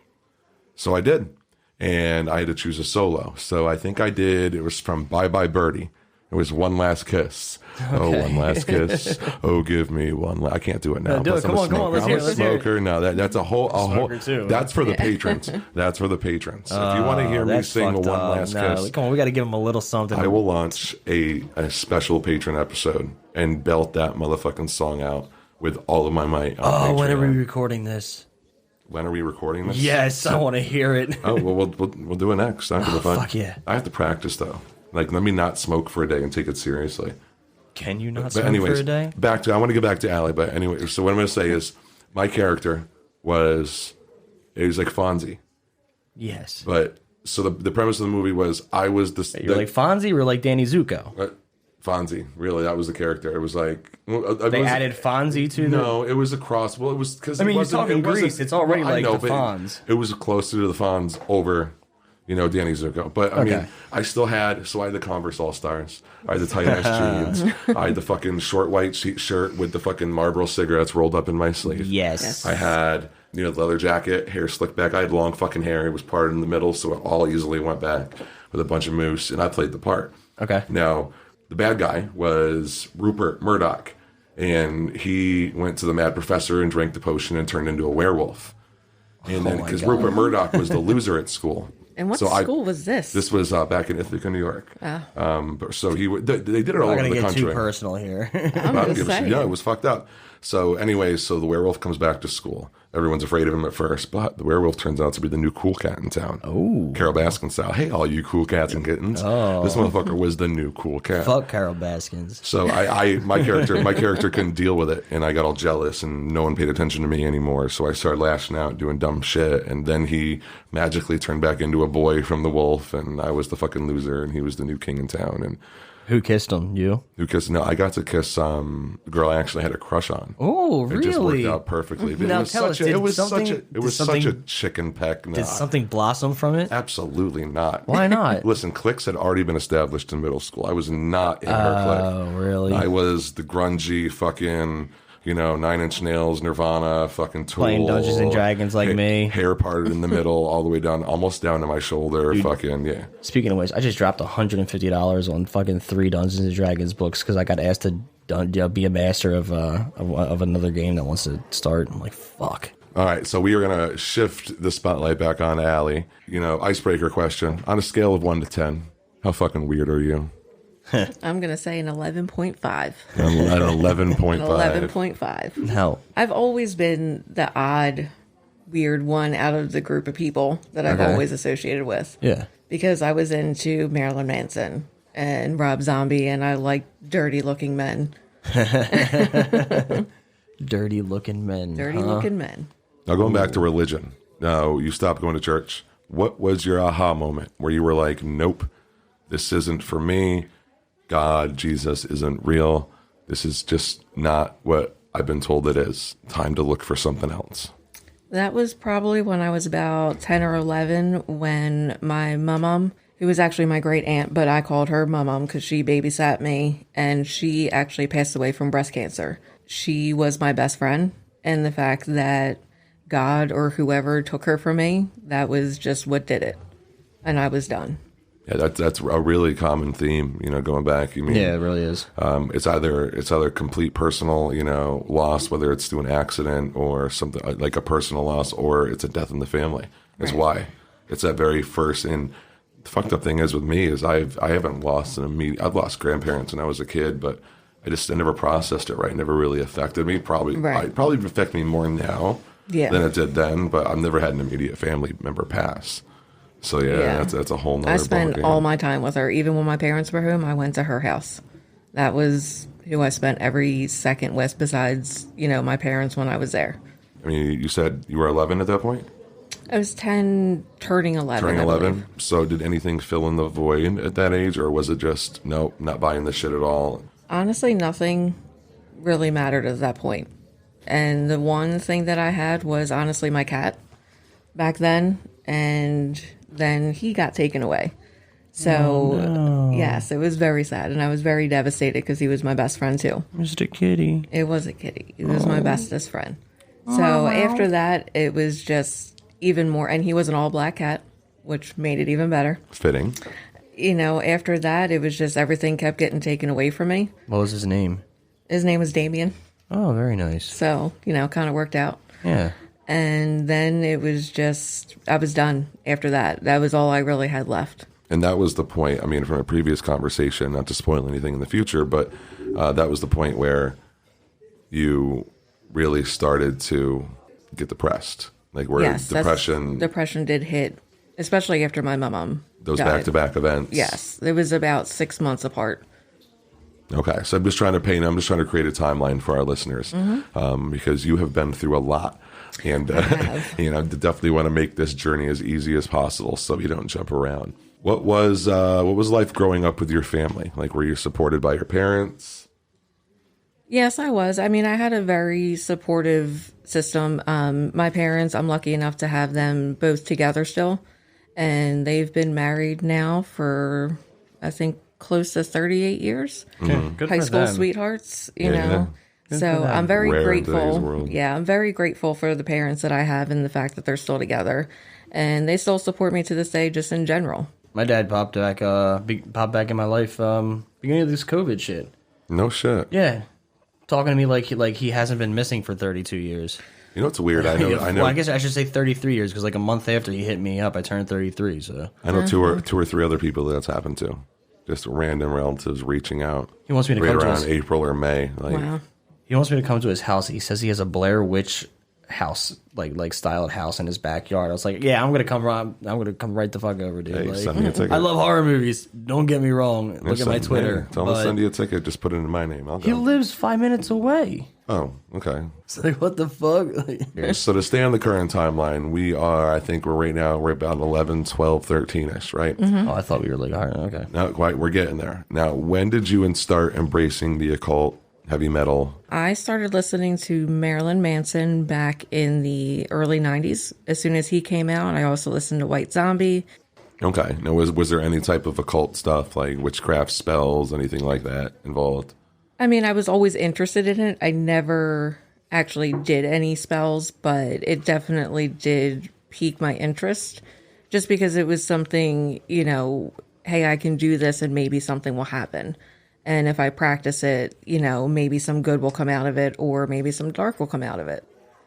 So I did. And I had to choose a solo. So I think it was from Bye Bye Birdie. It was One Last Kiss. Okay. Oh, one last kiss. Oh, give me one I can't do it now. No, do it. Come on, let's hear it. I'm a smoker. No, that's a whole too. That's for the patrons. That's for the patrons. If you want to hear me sing a One Last Kiss. Come on, we got to give them a little something. I will launch a special patron episode and belt that motherfucking song out with all of my might. Oh, when are we recording this? When are we recording this? Yes, I want to hear it. Oh, well, we'll do it next. Fuck yeah. I have to practice, though. Like, let me not smoke for a day and take it seriously. Can you not smoke for a day? I want to get back to Aly, but anyway, so what I'm going to say is my character was like Fonzie. Yes. But, so the premise of the movie was I was the... You're like Fonzie or like Danny Zuko? Fonzie, really, that was the character. It was like they added Fonzie to no, it was a cross. Well, it was because you're talking Grease. It's already like the Fonz. It was closer to the Fonz over, Danny Zuko. But I mean, I still had. So I had the Converse All Stars. I had the tight ass jeans. I had the fucking short white shirt with the fucking Marlboro cigarettes rolled up in my sleeve. Yes. I had the leather jacket, hair slicked back. I had long fucking hair. It was parted in the middle, so it all easily went back with a bunch of moose, and I played the part. Okay. Now. The bad guy was Rupert Murdoch, and he went to the Mad Professor and drank the potion and turned into a werewolf. And then, because Rupert Murdoch was the loser at school. And what school was this? This was back in Ithaca, New York. So they did it all over the country. I'm going to get too personal here. Yeah, it was fucked up. So anyways, the werewolf comes back to school. Everyone's afraid of him at first, but the werewolf turns out to be the new cool cat in town. Oh. Carol Baskin style. Hey, all you cool cats and kittens. Oh. This motherfucker was the new cool cat. Fuck Carol Baskins. So my character couldn't deal with it, and I got all jealous, and no one paid attention to me anymore. So I started lashing out, doing dumb shit, and then he magically turned back into a boy from the wolf, and I was the fucking loser, and he was the new king in town. And who kissed him? You? Who kissed? No, I got to kiss the girl I actually had a crush on. Oh, really? It just worked out perfectly. Now It was such a chicken peck. Did something blossom from it? Absolutely not. Why not? Listen, cliques had already been established in middle school. I was not in her clique. Oh, really? I was the grungy fucking... 9 Inch Nails, Nirvana, fucking Tool. Playing Dungeons and Dragons like me. Hair parted in the middle, all the way down, almost down to my shoulder. Dude, fucking, yeah. Speaking of which, I just dropped $150 on fucking 3 Dungeons and Dragons books because I got asked to be a master of another game that wants to start. I'm like, fuck. All right, so we are going to shift the spotlight back on Aly. Icebreaker question. On a scale of 1 to 10, how fucking weird are you? I'm going to say an 11.5. An 11.5. 11.5. Hell. I've always been the odd, weird one out of the group of people that I've always associated with. Yeah. Because I was into Marilyn Manson and Rob Zombie, and I like dirty-looking men. Dirty-looking men. Dirty-looking men. Now, going back to religion. Now, you stopped going to church. What was your aha moment where you were like, nope, this isn't for me. God, Jesus isn't real. This is just not what I've been told it is. Time to look for something else. That was probably when I was about 10 or 11 when my mum, who was actually my great aunt, but I called her mum because she babysat me, and she actually passed away from breast cancer. She was my best friend, and the fact that God or whoever took her from me, that was just what did it. And I was done. Yeah, that's a really common theme, going back. You mean, Yeah, it really is. It's either complete personal, loss, whether it's through an accident or something like a personal loss, or it's a death in the family. That's why. It's that very first. And the fucked up thing is with me is I haven't lost I've lost grandparents when I was a kid, but I never processed it right. It never really affected me. It probably affect me more now than it did then, but I've never had an immediate family member pass. So that's a whole nother I spent ballgame. all my time with her. Even when my parents were home, I went to her house. That was who I spent every second with besides, my parents when I was there. I mean, you said you were 11 at that point? I was 10, turning 11. Turning I 11? believe. So did anything fill in the void at that age, or was it just, nope, not buying this shit at all? Honestly, nothing really mattered at that point. And the one thing that I had was honestly my cat back then, and then he got taken away. So, yes, it was very sad, and I was very devastated because he was my best friend too. Mr. Kitty. It was a kitty. He was my bestest friend. So after that, it was just even more, and he was an all-black cat, which made it even better. Fitting. After that, it was just everything kept getting taken away from me. What was his name? His name was Damien. Oh, very nice. So, kind of worked out. Yeah. And then it was just, I was done after that. That was all I really had left. And that was the point, I mean, from a previous conversation, not to spoil anything in the future, but that was the point where you really started to get depressed. Like where depression did hit, especially after my mom those died. back-to-back events. Yes. It was about 6 months apart. Okay, so I'm just trying to create a timeline for our listeners, because you have been through a lot, and definitely want to make this journey as easy as possible so you don't jump around. What was life growing up with your family? Like, were you supported by your parents? Yes, I was. I mean, I had a very supportive system. My parents, I'm lucky enough to have them both together still, and they've been married now for, I think, close to 38 years. Good High for school them. sweethearts, Yeah. know. So I'm very Rare in today's grateful. world. Yeah, I'm very grateful for the parents that I have and the fact that they're still together. And they still support me to this day just in general. My dad popped back in my life beginning of this COVID shit. No shit. Yeah. Talking to me like he hasn't been missing for 32 years. You know what's weird? I know. Well, I guess I should say 33 years because like a month after he hit me up, I turned 33. So I know two or three other people that's happened to. Just random relatives reaching out. He wants me to right come to around his- April or May. Like, Wow. he wants me to come to his house. He says he has a Blair Witch house, like styled house in his backyard. I was like, yeah, I'm gonna come right the fuck over, dude. hey, Like, send me a ticket. I love horror movies. Don't get me wrong. Look at my Twitter. Tell him to but send you a ticket. Just put it in my name. I'll he go. lives 5 minutes away. Oh, okay. It's like, what the fuck? Like, So to stay on the current timeline, we're about 11, 12, 13-ish, right? oh, I thought we were like, all right, okay. Not quite. We're getting there. Now, when did you start embracing the occult, heavy metal? I started listening to Marilyn Manson back in the early 90s. As soon as he came out, I also listened to White Zombie. Okay. Now, was there any type of occult stuff, like witchcraft spells, anything like that involved? I mean, I was always interested in it. I never actually did any spells, but it definitely did pique my interest just because it was something, hey, I can do this and maybe something will happen. And if I practice it, maybe some good will come out of it or maybe some dark will come out of it.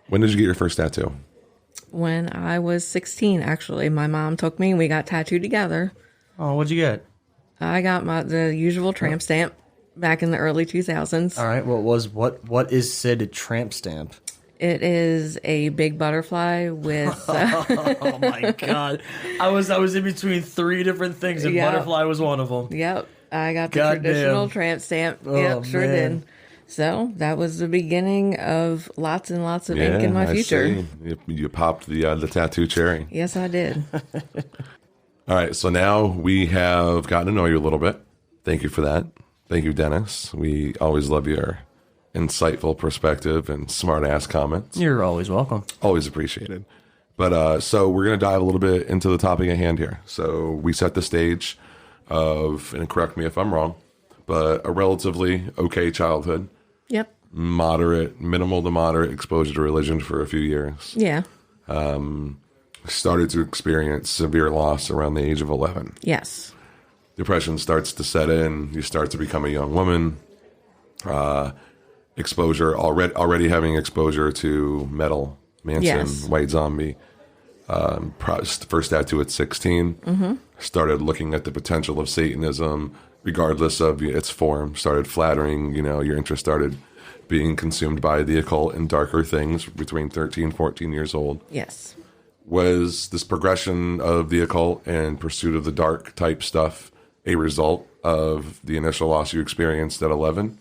When did you get your first tattoo? When I was 16, actually. My mom took me and we got tattooed together. Oh, what'd you get? I got the usual tramp stamp back in the early 2000s. All right. What is said tramp stamp? It is a big butterfly with... Oh, my God. I was in between 3 different things, and butterfly was one of them. Yep. I got the traditional tramp stamp. Yep, sure did. So that was the beginning of lots and lots of ink in my future. I see. You popped the tattoo cherry. Yes, I did. All right, so now we have gotten to know you a little bit. Thank you for that. Thank you, Dennis. We always love your insightful perspective and smart-ass comments. You're always welcome. Always appreciated. But so we're going to dive a little bit into the topic at hand here. So we set the stage of, and correct me if I'm wrong, but a relatively okay childhood. Yep. Minimal to moderate exposure to religion for a few years. Yeah. Started to experience severe loss around the age of 11. Yes. Depression starts to set in. You start to become a young woman. Exposure, already having exposure to metal, Manson, Yes. White Zombie. First tattoo at 16. Mm-hmm. Started looking at the potential of Satanism, regardless of its form. Started flattering, your interest started being consumed by the occult and darker things between 13, 14 years old. Yes. Was this progression of the occult and pursuit of the dark type stuff a result of the initial loss you experienced at 11?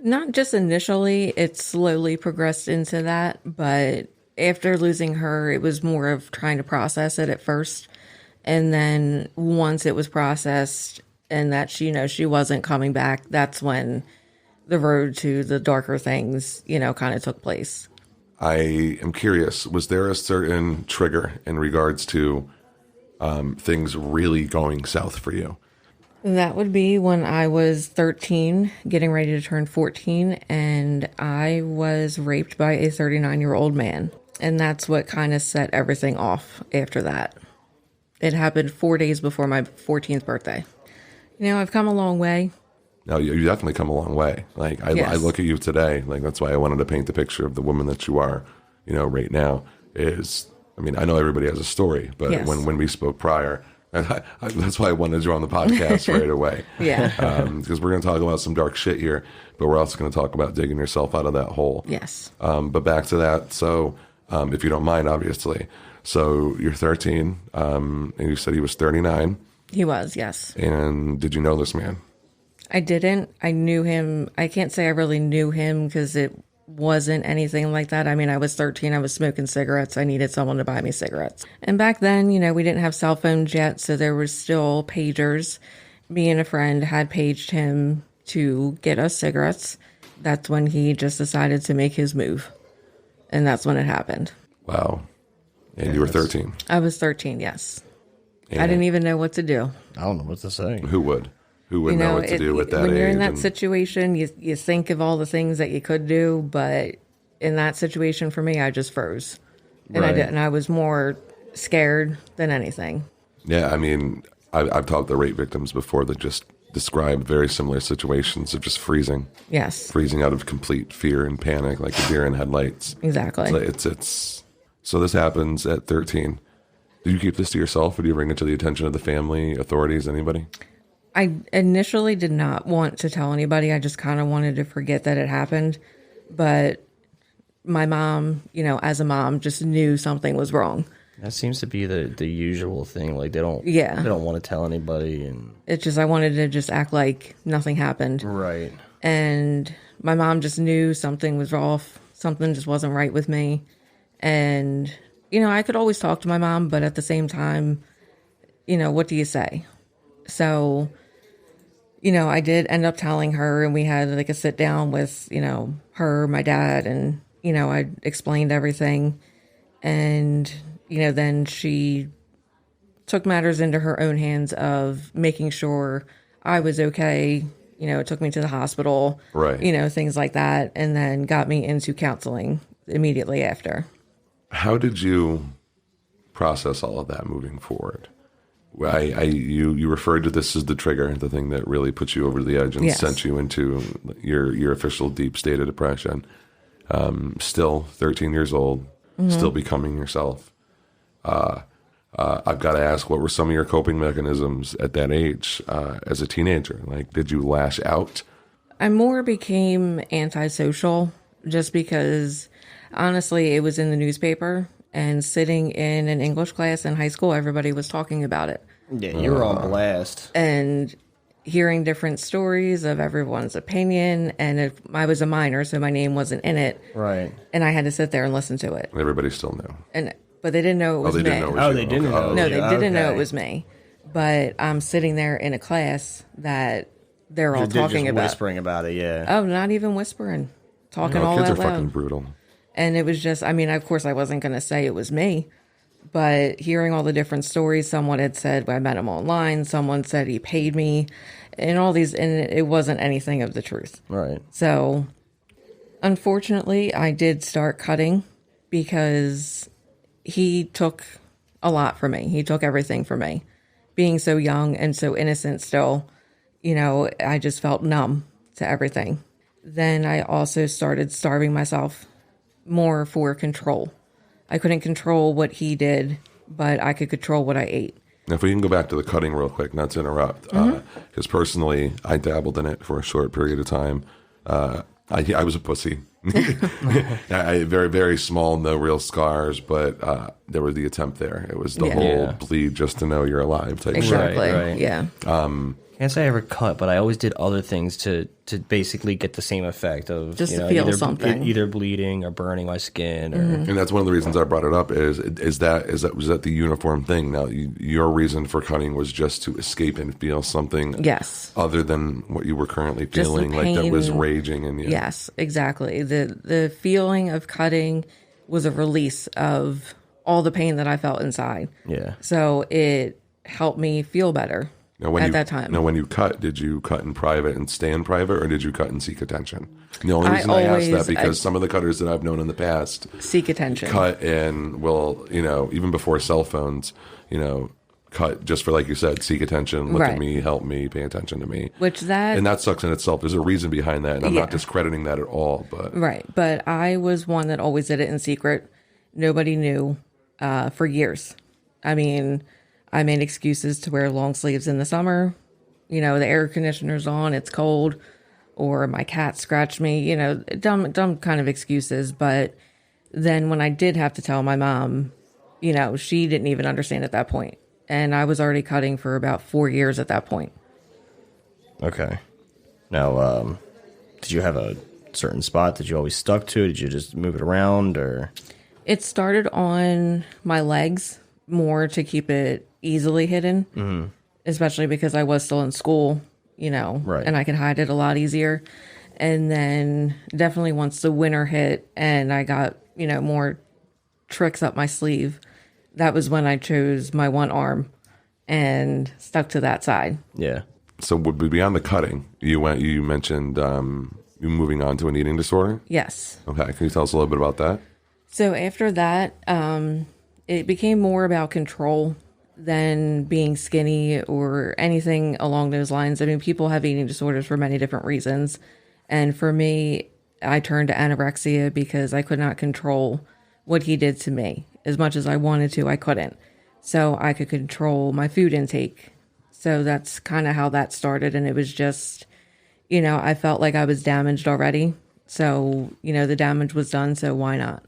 Not just initially, it slowly progressed into that, but after losing her, it was more of trying to process it at first. And then once it was processed and that she wasn't coming back, that's when the road to the darker things, kind of took place. I am curious, was there a certain trigger in regards to things really going south for you? That would be when I was 13, getting ready to turn 14, and I was raped by a 39-year-old man. And that's what kind of set everything off after that. It happened 4 days before my 14th birthday. I've come a long way. No, you definitely come a long way. Like, I look at you today, like, that's why I wanted to paint the picture of the woman that you are, right now. I know everybody has a story, but Yes. when we spoke prior, that's why I wanted you on the podcast right away. Yeah. Because we're going to talk about some dark shit here, but we're also going to talk about digging yourself out of that hole. Yes. But back to that. So, if you don't mind, obviously. So you're 13, and you said he was 39. He was, yes. And did you know this man? I didn't. I knew him. I can't say I really knew him because it wasn't anything like that. I was 13. I was smoking cigarettes. I needed someone to buy me cigarettes. And back then, we didn't have cell phones yet, so there was still pagers. Me and a friend had paged him to get us cigarettes. That's when he just decided to make his move. And that's when it happened. Wow. And you were 13. I was 13, yes. And I didn't even know what to do. I don't know what to say. Who would? Who would know what to do with that when age? you're in that situation, you think of all the things that you could do, but in that situation for me, I just froze. And Right. I didn't. I was more scared than anything. Yeah, I've talked to rape victims before that just describe very similar situations of just freezing Yes, out of complete fear and panic, like a deer in headlights. exactly. So this happens at 13. Did you keep this to yourself, or do you bring it to the attention of the family, authorities, anybody? I initially did not want to tell anybody. I just kind of wanted to forget that it happened. But my mom, as a mom, just knew something was wrong. That seems to be the usual thing. Like they don't want to tell anybody, and It's just I wanted to just act like nothing happened. right. And my mom just knew something was off. Something just wasn't right with me. And, I could always talk to my mom, but at the same time, what do you say? So, I did end up telling her, and we had like a sit down with, her, my dad, and, I explained everything. And, then she took matters into her own hands of making sure I was okay. It took me to the hospital, Right. Things like that. And then got me into counseling immediately after. How did you process all of that moving forward? You referred to this as the trigger, the thing that really put you over the edge and Yes. sent you into your official deep state of depression. still 13 years old, still becoming yourself. I've got to ask, what were some of your coping mechanisms at that age as a teenager? Like, did you lash out? I more became antisocial just because, honestly, it was in the newspaper, and sitting in an English class in high school, everybody was talking about it. Yeah, you were on blast. And hearing different stories of everyone's opinion, and I was a minor, so my name wasn't in it. Right. And I had to sit there and listen to it. Everybody still knew. But they didn't know it was me. They didn't know it was you. They didn't know. No, they didn't know it was me. But I'm sitting there in a class that they're all talking about. Whispering about it, yeah. Oh, not even whispering. Talking all kids out are loud. fucking brutal. And it was just, I mean, of course I wasn't going to say it was me, but hearing all the different stories, someone had said, I met him online, someone said he paid me, and all these, and it wasn't anything of the truth. Right. So, unfortunately, I did start cutting because he took a lot from me. He took everything from me. Being so young and so innocent still, I just felt numb to everything. Then I also started starving myself more for control. I couldn't control what he did, but I could control what I ate. Now, if we can go back to the cutting real quick, not to interrupt, because personally, I dabbled in it for a short period of time. I was a pussy. I very, very small, no real scars, but there was the attempt there. It was the whole bleed just to know you're alive type Exactly. Right. Yeah. Can't say I ever cut, but I always did other things to basically get the same effect of Just to feel either, something. either bleeding or burning my skin. Or, And that's one of the reasons I brought it up was that the uniform thing. Now, your reason for cutting was just to escape and feel something Yes. other than what you were currently Just the feeling, like that was pain. raging in you. Yes, exactly. The feeling of cutting was a release of all the pain that I felt inside. Yeah. So it helped me feel better that time. Now, when you cut, did you cut in private and stay in private, or did you cut and seek attention? The only reason I ask that because some of the cutters that I've known in the past seek attention. Cut and will, even before cell phones, cut just for, like you said, seek attention, look at me, help me, pay attention to me. And that sucks in itself. There's a reason behind that, and I'm not discrediting that at all. But Right. But I was one that always did it in secret. Nobody knew for years. I mean, I made excuses to wear long sleeves in the summer. The air conditioner's on, it's cold, or my cat scratched me, dumb kind of excuses. But then when I did have to tell my mom, she didn't even understand at that point. And I was already cutting for about 4 years at that point. Okay. Now, did you have a certain spot that you always stuck to? Did you just move it around, or? It started on my legs more to keep it easily hidden, especially because I was still in school, Right. and I could hide it a lot easier. And then definitely once the winter hit and I got, more tricks up my sleeve, that was when I chose my one arm and stuck to that side. Yeah. so beyond the cutting, you mentioned you moving on to an eating disorder. Yes. Okay, can you tell us a little bit about that? So after that, it became more about control than being skinny or anything along those lines. I mean, people have eating disorders for many different reasons. And for me, I turned to anorexia because I could not control what he did to me. As much as I wanted to, I couldn't. So I could control my food intake. So that's kind of how that started. And it was just, I felt like I was damaged already. So, the damage was done. So why not?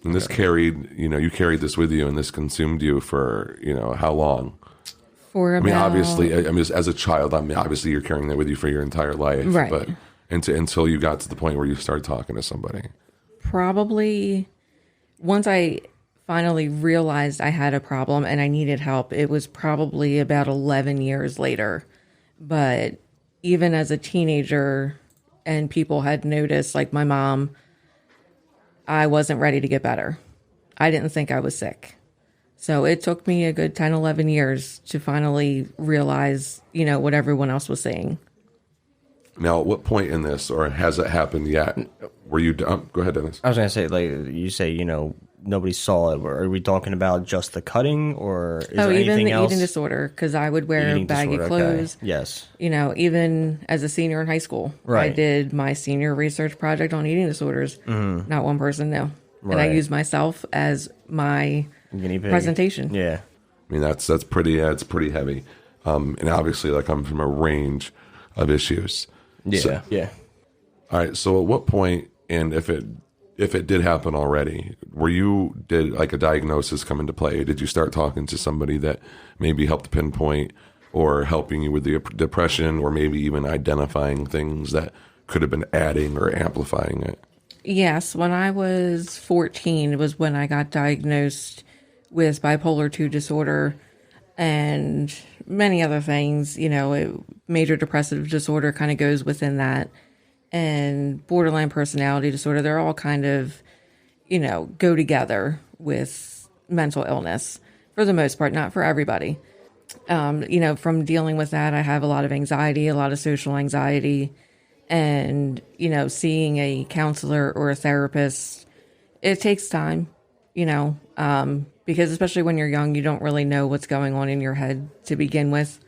And this you carried this with you, and this consumed you for, how long? For about, obviously, as a child, obviously you're carrying that with you for your entire life. Right. But until you got to the point where you started talking to somebody. Probably once I finally realized I had a problem and I needed help, it was probably about 11 years later. But even as a teenager, and people had noticed, like my mom, I wasn't ready to get better. I didn't think I was sick. So it took me a good 10, 11 years to finally realize, what everyone else was saying. Now, at what point in this, or has it happened yet? Were you done? Go ahead, Dennis. I was going to say, like you say, nobody saw it? Are we talking about just the cutting, or is there even anything the else? eating disorder, because I would wear Eating baggy disorder, clothes. Okay. Yes. Even as a senior in high school, I Right. did my senior research project on eating disorders. Not one person knew. And I Right. used myself as my Guinea pig. presentation. Yeah. I mean, that's pretty, it's pretty heavy. And obviously that comes from a range of issues. Yeah. So- yeah. All right. So at what point, and if it did happen already, did like a diagnosis come into play? Did you start talking to somebody that maybe helped pinpoint or helping you with the depression, or maybe even identifying things that could have been adding or amplifying it? Yes, when I was 14 was when I got diagnosed with bipolar 2 disorder and many other things. Major depressive disorder kind of goes within that, and borderline personality disorder. They're all kind of, go together with mental illness for the most part, not for everybody. From dealing with that, I have a lot of anxiety, a lot of social anxiety. And, seeing a counselor or a therapist, it takes time, because especially when you're young, you don't really know what's going on in your head to begin with.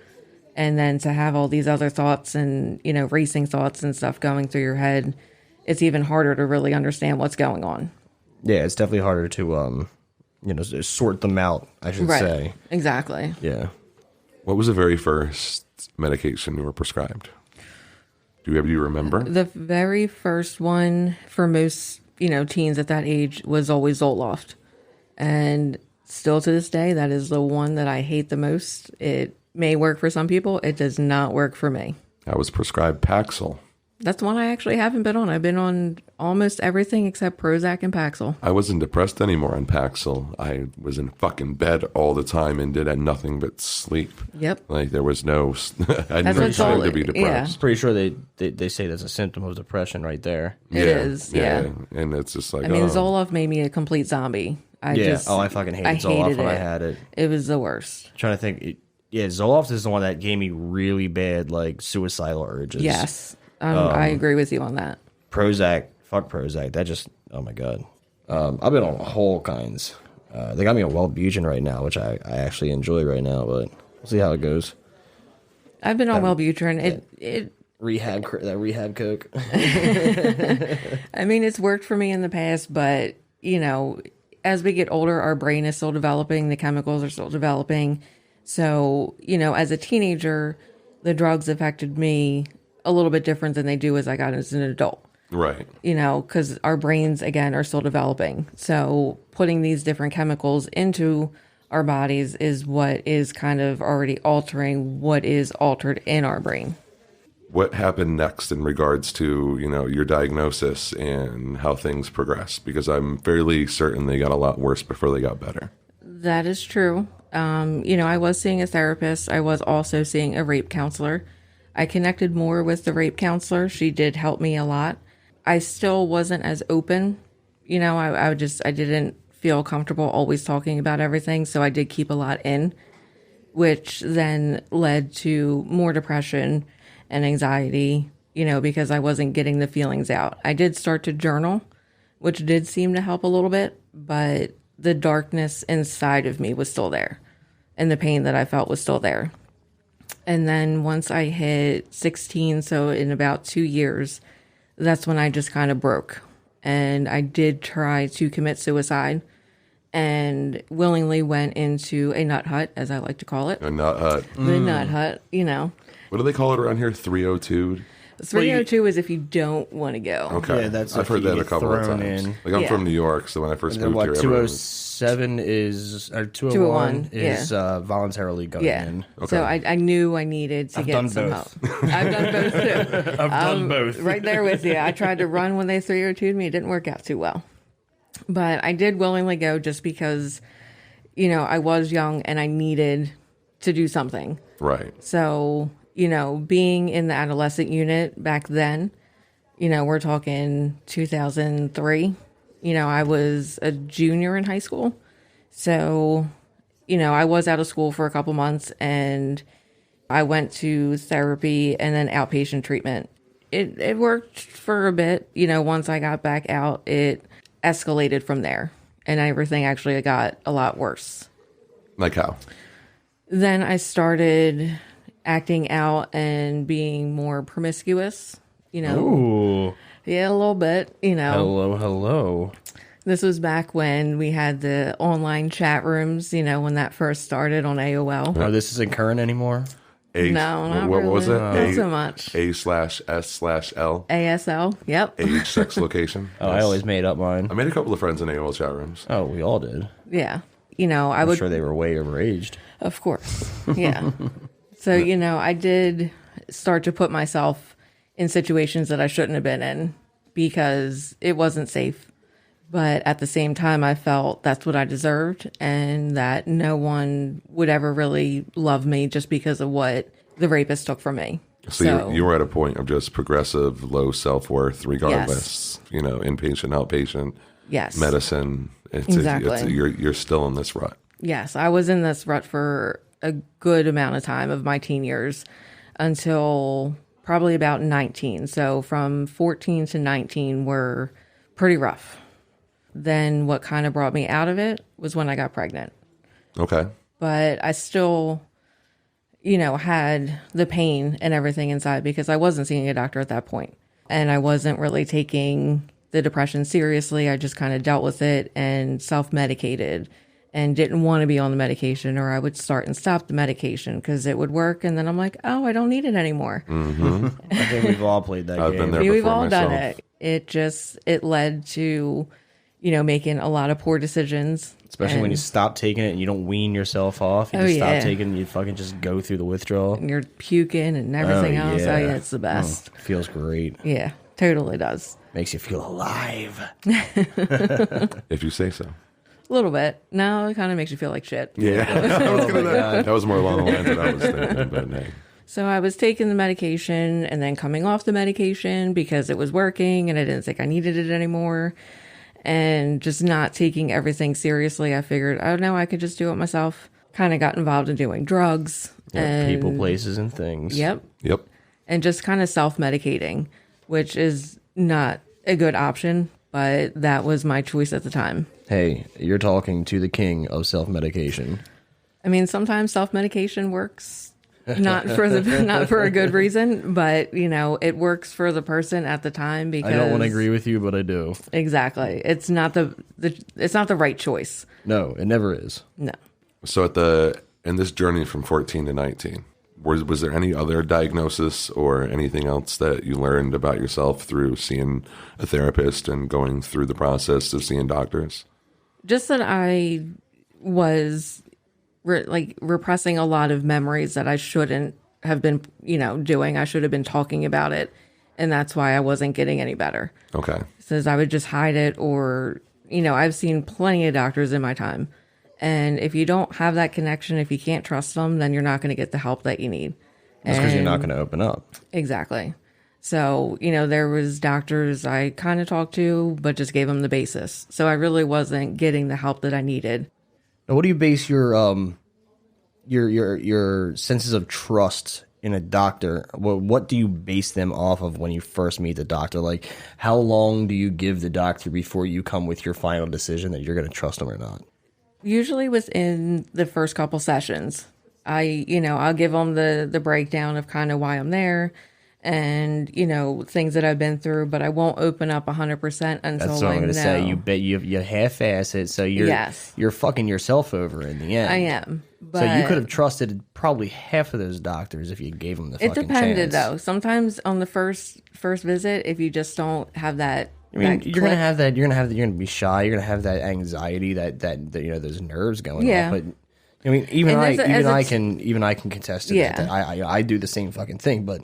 And then to have all these other thoughts and, racing thoughts and stuff going through your head, it's even harder to really understand what's going on. Yeah, it's definitely harder to, sort them out, I should say. Exactly. Yeah. What was the very first medication you were prescribed? Do you remember? The very first one for most, teens at that age was always Zoloft. And still to this day, that is the one that I hate the most. It may work for some people. It does not work for me. I was prescribed Paxil. That's one I actually haven't been on. I've been on almost everything except Prozac and Paxil. I wasn't depressed anymore on Paxil. I was in fucking bed all the time and did nothing but sleep. Yep. Like there was no, I That's never what's tried all- to be depressed. Pretty sure they say that's a symptom of depression right there. It is, yeah. And it's just like, I mean, oh. Zoloft made me a complete zombie. I fucking hated Zoloft when I had it. It was the worst. Trying to think. Zoloft is the one that gave me really bad, suicidal urges. Yes. I agree with you on that. Prozac, fuck Prozac. That just, oh my God. I've been on whole kinds. They got me on Wellbutrin right now, which I actually enjoy right now, but we'll see how it goes. I've been on Wellbutrin. It Rehab coke. I mean, it's worked for me in the past, but, as we get older, our brain is still developing. The chemicals are still developing. So, as a teenager, the drugs affected me a little bit different than they do as I got as an adult. Right. Because our brains, again, are still developing. So putting these different chemicals into our bodies is what is kind of already altering what is altered in our brain. What happened next in regards to, your diagnosis and how things progressed? Because I'm fairly certain they got a lot worse before they got better. That is true. I was seeing a therapist. I was also seeing a rape counselor. I connected more with the rape counselor. She did help me a lot. I still wasn't as open. I didn't feel comfortable always talking about everything. So I did keep a lot in, which then led to more depression and anxiety, because I wasn't getting the feelings out. I did start to journal, which did seem to help a little bit, but the darkness inside of me was still there and the pain that I felt was still there. And then once I hit 16, so in about 2 years, that's when I just kind of broke. And I did try to commit suicide and willingly went into a nut hut, as I like to call it. A nut hut. The nut hut, What do they call it around here? 302? 302 is if you don't want to go. Okay. Yeah, that's I've if heard you that a get couple of thrown times. in. Like I'm Yeah. from New York, so when I first And then moved here, everyone was- 207 or 201 is voluntarily going Yeah. in. So I knew I needed to get done some both. help. I've done both too. I've done both. Right there with you. I tried to run when they 302'd me. It didn't work out too well. But I did willingly go just because, I was young and I needed to do something. Right. So, being in the adolescent unit back then, we're talking 2003, I was a junior in high school. So, I was out of school for a couple months and I went to therapy and then outpatient treatment. It worked for a bit. Once I got back out, it escalated from there. and everything actually got a lot worse. Like how? Then I started acting out and being more promiscuous, Ooh. Yeah, a little bit, Hello. This was back when we had the online chat rooms, when that first started on AOL. Oh, this isn't current anymore? No, not what really. was it? Not so much. A/S/L. ASL, yep. Age, sex, location. Oh, I always made up mine. I made a couple of friends in AOL chat rooms. Oh, we all did. Yeah. I'm sure they were way overaged. Of course. Yeah. So, I did start to put myself in situations that I shouldn't have been in because it wasn't safe. But at the same time, I felt that's what I deserved and that no one would ever really love me just because of what the rapist took from me. So you were at a point of just progressive low self-worth regardless, inpatient, outpatient, yes, medicine. Exactly. You're still in this rut. Yes, I was in this rut for a good amount of time of my teen years until probably about 19. So from 14 to 19 were pretty rough. Then what kind of brought me out of it was when I got pregnant. Okay. But I still, had the pain and everything inside because I wasn't seeing a doctor at that point. And I wasn't really taking the depression seriously. I just kind of dealt with it and self-medicated and didn't want to be on the medication, or I would start and stop the medication because it would work. And then I'm like, oh, I don't need it anymore. Mm-hmm. I think we've all played that I've game. been there We've before all myself. done it. It led to, making a lot of poor decisions. Especially when you stop taking it and you don't wean yourself off. You just stop taking it, you fucking just go through the withdrawal. And you're puking and everything else. Yeah. Oh, yeah, it's the best. Feels great. Yeah, totally does. Makes you feel alive. If you say so. A little bit. No, it kind of makes you feel like shit. Yeah. That was more along the lines that I was thinking, but hey. So I was taking the medication and then coming off the medication because it was working and I didn't think I needed it anymore. And just not taking everything seriously. I figured, oh no, I could just do it myself. Kind of got involved in doing drugs. Yeah, people, places, and things. Yep. Yep. And just kind of self-medicating, which is not a good option, but that was my choice at the time. Hey, you're talking to the king of self-medication. I mean, sometimes self-medication works not for a good reason, but it works for the person at the time because I don't want to agree with you, but I do. Exactly. It's not it's not the right choice. No, it never is. No. So in this journey from 14 to 19, was there any other diagnosis or anything else that you learned about yourself through seeing a therapist and going through the process of seeing doctors? Just that I was repressing a lot of memories that I shouldn't have been, doing. I should have been talking about it. And that's why I wasn't getting any better. Okay. Says I would just hide it or, I've seen plenty of doctors in my time. And if you don't have that connection, if you can't trust them, then you're not going to get the help that you need. That's because you're not going to open up. Exactly. So, there was doctors I kind of talked to, but just gave them the basis. So I really wasn't getting the help that I needed. Now, what do you base your senses of trust in a doctor? What do you base them off of when you first meet the doctor? Like, how long do you give the doctor before you come with your final decision that you're going to trust them or not? Usually within the first couple sessions, I'll give them the breakdown of kind of why I'm there and, things that I've been through, but I won't open up 100% until That's what I'm going to say. You half-ass it, so you're fucking yourself over in the end. I am. But so you could have trusted probably half of those doctors if you gave them the fucking chance. It depended, though. Sometimes on the first visit, if you just don't have that, you're gonna have that. You're gonna be shy. You're gonna have that anxiety, that those nerves going off. But I mean, even I can contest to that. I do the same fucking thing. But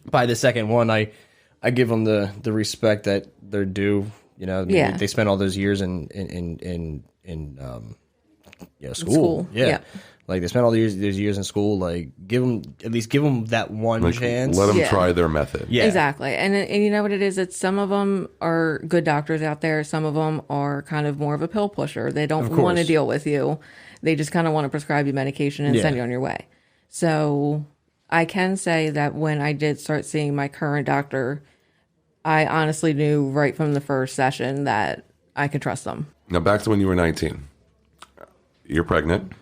by the second one, I give them the respect that they're due. They spent all those years in school. Yeah. Like they spent all those years in school. Like give them that one chance. Let them try their method. Yeah, exactly. And you know what it is? It's some of them are good doctors out there. Some of them are kind of more of a pill pusher. They don't want to deal with you. They just kind of want to prescribe you medication and send you on your way. So I can say that when I did start seeing my current doctor, I honestly knew right from the first session that I could trust them. Now, back to when you were 19. You're pregnant.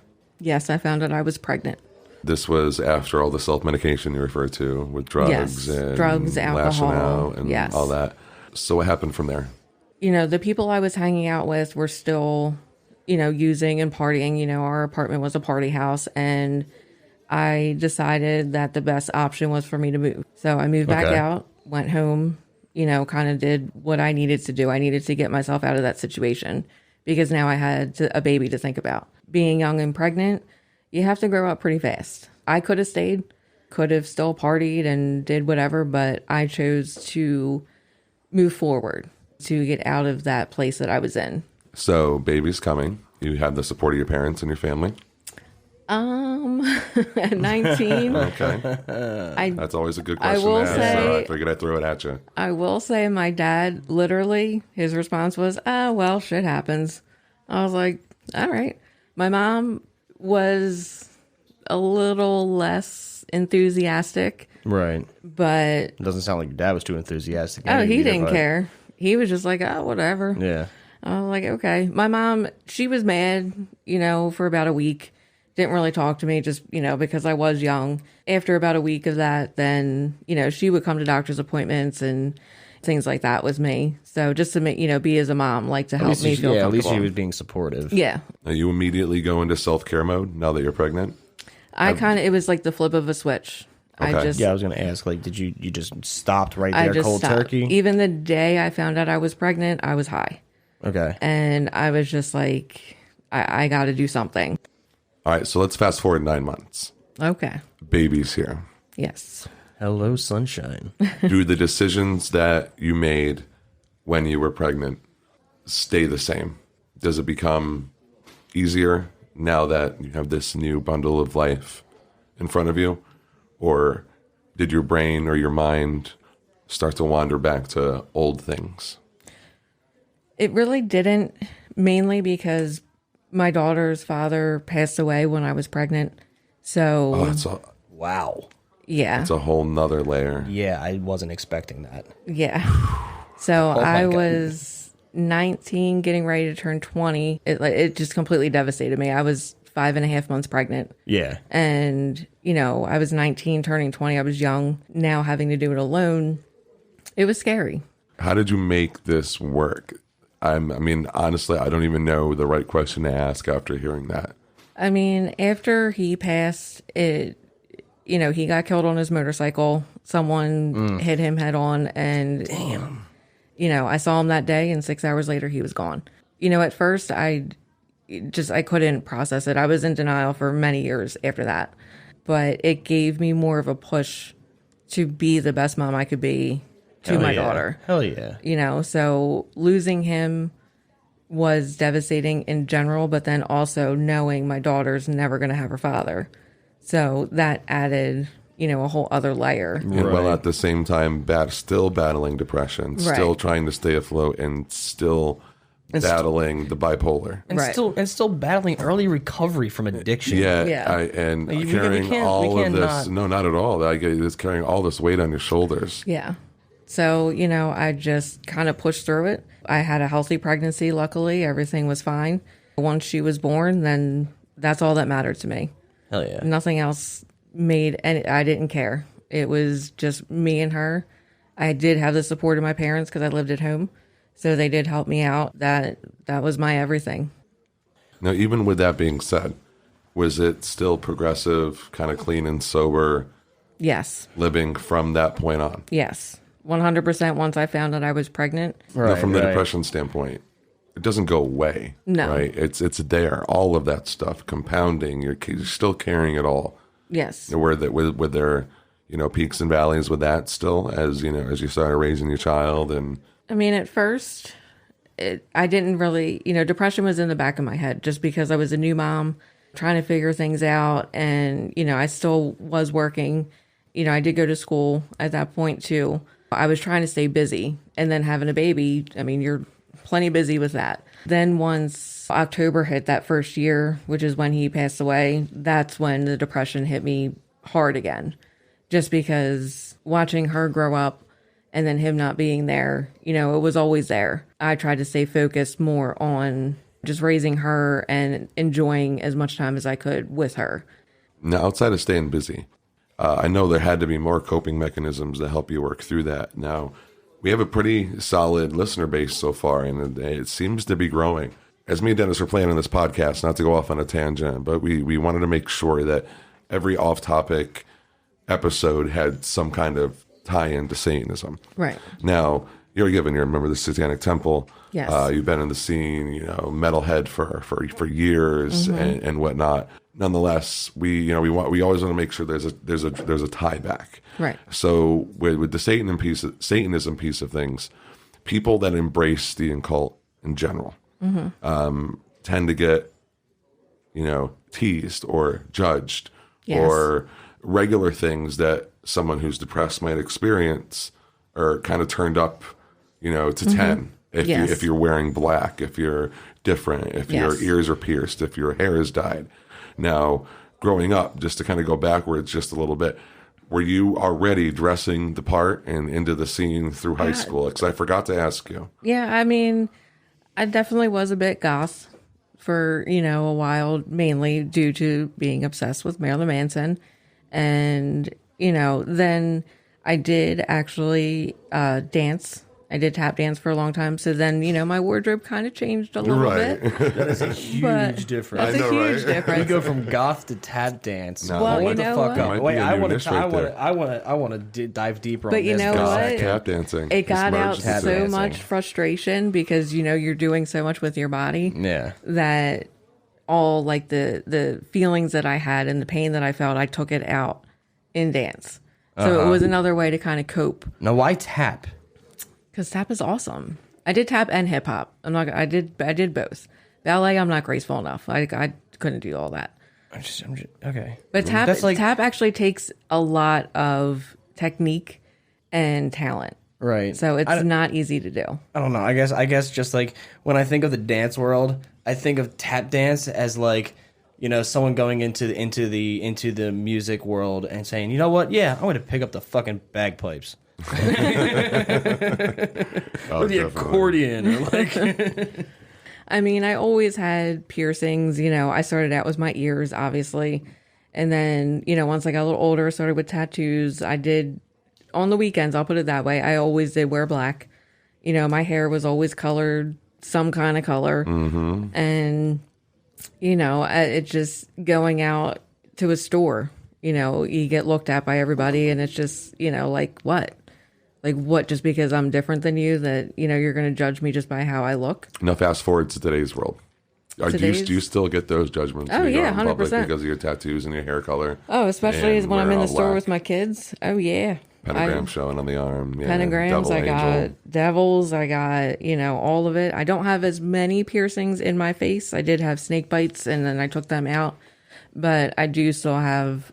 Yes, I found out I was pregnant. This was after all the self-medication you referred to with drugs Yes, and drugs, lashing alcohol, out and yes. all that. So what happened from there? You know, the people I was hanging out with were still, you know, using and partying. You know, our apartment was a party house, and I decided that the best option was for me to move. So I moved back out, went home, you know, kind of did what I needed to do. I needed to get myself out of that situation because now I had a baby to think about. Being young and pregnant, you have to grow up pretty fast. I could have stayed, could have still partied and did whatever, but I chose to move forward to get out of that place that I was in. So baby's coming. You have the support of your parents and your family? At 19. Okay. That's always a good question will to ask, say- so I figured I'd throw it at you. I will say my dad, literally, his response was, well, shit happens. I was like, all right. My mom was a little less enthusiastic, Right. but It doesn't sound like your dad was too enthusiastic. he either, didn't but- care. He was just like, oh, whatever. Yeah. I was like, okay. My mom, she was mad, you know, for about a week. Didn't really talk to me just, you know, because I was young. After about a week of that, then, you know, she would come to doctor's appointments and things like that with me. So just to make, you know, be as a mom, like to help me feel at comfortable. least she was being supportive. Yeah. Now, you immediately go into self-care mode now that you're pregnant? It was like the flip of a switch. I Okay. just, Yeah, I was going to ask, like, did you just stopped right I there just cold stopped. turkey? Even the day I found out I was pregnant, I was high. Okay. And I was just like, I got to do something. All right, so let's fast forward 9 months. Okay. Baby's here. Yes. Hello, sunshine. Do the decisions that you made when you were pregnant stay the same? Does it become easier now that you have this new bundle of life in front of you? Or did your brain or your mind start to wander back to old things? It really didn't, mainly because my daughter's father passed away when I was pregnant. So, Oh, it's a, Wow. yeah. it's a whole nother layer. Yeah, I wasn't expecting that. Yeah. So I was 19, getting ready to turn 20. It just completely devastated me. I was 5.5 months pregnant. Yeah. And, you know, I was 19, turning 20. I was young. Now having to do it alone, it was scary. How did you make this work? I mean, honestly, I don't even know the right question to ask after hearing that. I mean, after he passed, you know, he got killed on his motorcycle. Someone hit him head on, and you know, I saw him that day, and 6 hours later, he was gone. You know, at first, I couldn't process it. I was in denial for many years after that, but it gave me more of a push to be the best mom I could be to my daughter. Hell yeah. You know, so losing him was devastating in general, but then also knowing my daughter's never going to have her father. So that added, you know, a whole other layer. And while at the same time, still battling depression, still Right. trying to stay afloat, and still battling the bipolar. And Right. still battling early recovery from addiction. Yeah, Yeah. and We carrying can't- all we of this. cannot- No, not at all. It's carrying all this weight on your shoulders. Yeah. So, you know, I just kind of pushed through it. I had a healthy pregnancy, luckily. Everything was fine. Once she was born, then that's all that mattered to me. Hell yeah. Nothing else made any, I didn't care. It was just me and her. I did have the support of my parents because I lived at home. So they did help me out. That was my everything. Now, even with that being said, was it still progressive, kind of clean and sober Yes. living from that point on? Yes. 100% once I found that I was pregnant. Now, from the depression standpoint, it doesn't go away. No. Right? It's there. All of that stuff compounding. You're still carrying it all. Yes. With their, you know, peaks and valleys with that still, as you know, as you started raising your child. And I mean, at first, I didn't really, you know, depression was in the back of my head just because I was a new mom trying to figure things out. And, you know, I still was working. You know, I did go to school at that point too. I was trying to stay busy, and then having a baby, I mean, you're plenty busy with that. Then once October hit, that first year, which is when he passed away, that's when the depression hit me hard again. Just because watching her grow up and then him not being there, you know, it was always there. I tried to stay focused more on just raising her and enjoying as much time as I could with her. Now, outside of staying busy, I know there had to be more coping mechanisms to help you work through that. Now, we have a pretty solid listener base so far, and it seems to be growing. As me and Dennis were planning this podcast, not to go off on a tangent, but we wanted to make sure that every off-topic episode had some kind of tie-in to Satanism. Right. Now, you're given you remember the Satanic Temple. Yes. You've been in the scene, you know, metalhead for years and whatnot. Nonetheless, we always want to make sure there's a tie back. Right. So with the Satanism piece of things, people that embrace the occult in general tend to get, you know, teased or judged, or regular things that someone who's depressed might experience are kind of turned up, you know, to 10. If you're wearing black, if you're different, if your ears are pierced, if your hair is dyed. Now, growing up, just to kind of go backwards just a little bit, were you already dressing the part and into the scene through high school? Because I forgot to ask you. Yeah, I mean, I definitely was a bit goth for, you know, a while, mainly due to being obsessed with Marilyn Manson. And, you know, then I did actually dance. I did tap dance for a long time. So then, you know, my wardrobe kind of changed a little bit. That is a huge difference. That's a huge difference. You go from goth to tap dance. No, well, what the fuck up? Wait, I want to dive deeper. But on you this know what? Tap dancing. It got out tap so dancing. much frustration because, you know, you're doing so much with your body. Yeah. That all like the feelings that I had and the pain that I felt, I took it out in dance. So it was another way to kind of cope. Now, why tap? Because tap is awesome. I did tap and hip hop. I did both. Ballet, I'm not graceful enough. I couldn't do all that. I'm just okay. But tap actually takes a lot of technique and talent. Right. So it's not easy to do. I don't know. I guess just like when I think of the dance world, I think of tap dance as like, you know, someone going into the music world and saying, you know what? Yeah, I'm going to pick up the fucking bagpipes. Or the accordion, or like. I mean, I always had piercings. You know, I started out with my ears, obviously, and then, you know, once I got a little older, I started with tattoos. I did on the weekends. I'll put it that way. I always did wear black. You know, my hair was always colored some kind of color, and you know, it's just going out to a store. You know, you get looked at by everybody, and it's just, you know, like what? Like what, just because I'm different than you, that, you know, you're going to judge me just by how I look? Now, fast forward to today's world. Do you still get those judgments? Oh, when you go yeah, out in public 100%. because of your tattoos and your hair color? Oh, especially and when I'm in wearing the all store black. with my kids. Oh, yeah. Pentagram showing on the arm. Yeah, Pentagrams, devil I got angel. devils, I got, you know, all of it. I don't have as many piercings in my face. I did have snake bites, and then I took them out. But I do still have,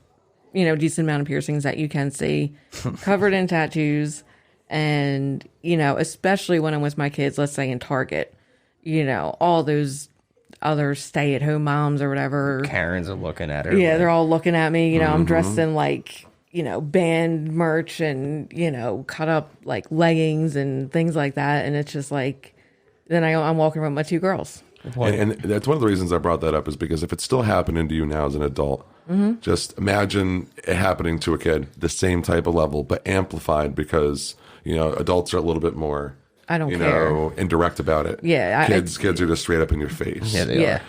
you know, decent amount of piercings that you can see, covered in tattoos. And, you know, especially when I'm with my kids, let's say in Target, you know, all those other stay-at-home moms or whatever. Karens are looking at her. Yeah, like, they're all looking at me. You know, I'm dressed in like, you know, band merch and, you know, cut up like leggings and things like that. And it's just like, then I'm walking around with my two girls. And that's one of the reasons I brought that up, is because if it's still happening to you now as an adult, just imagine it happening to a kid, the same type of level, but amplified, because, you know, adults are a little bit more, I don't you care. know, indirect about it. Yeah, kids are just straight up in your face. Yeah, they are.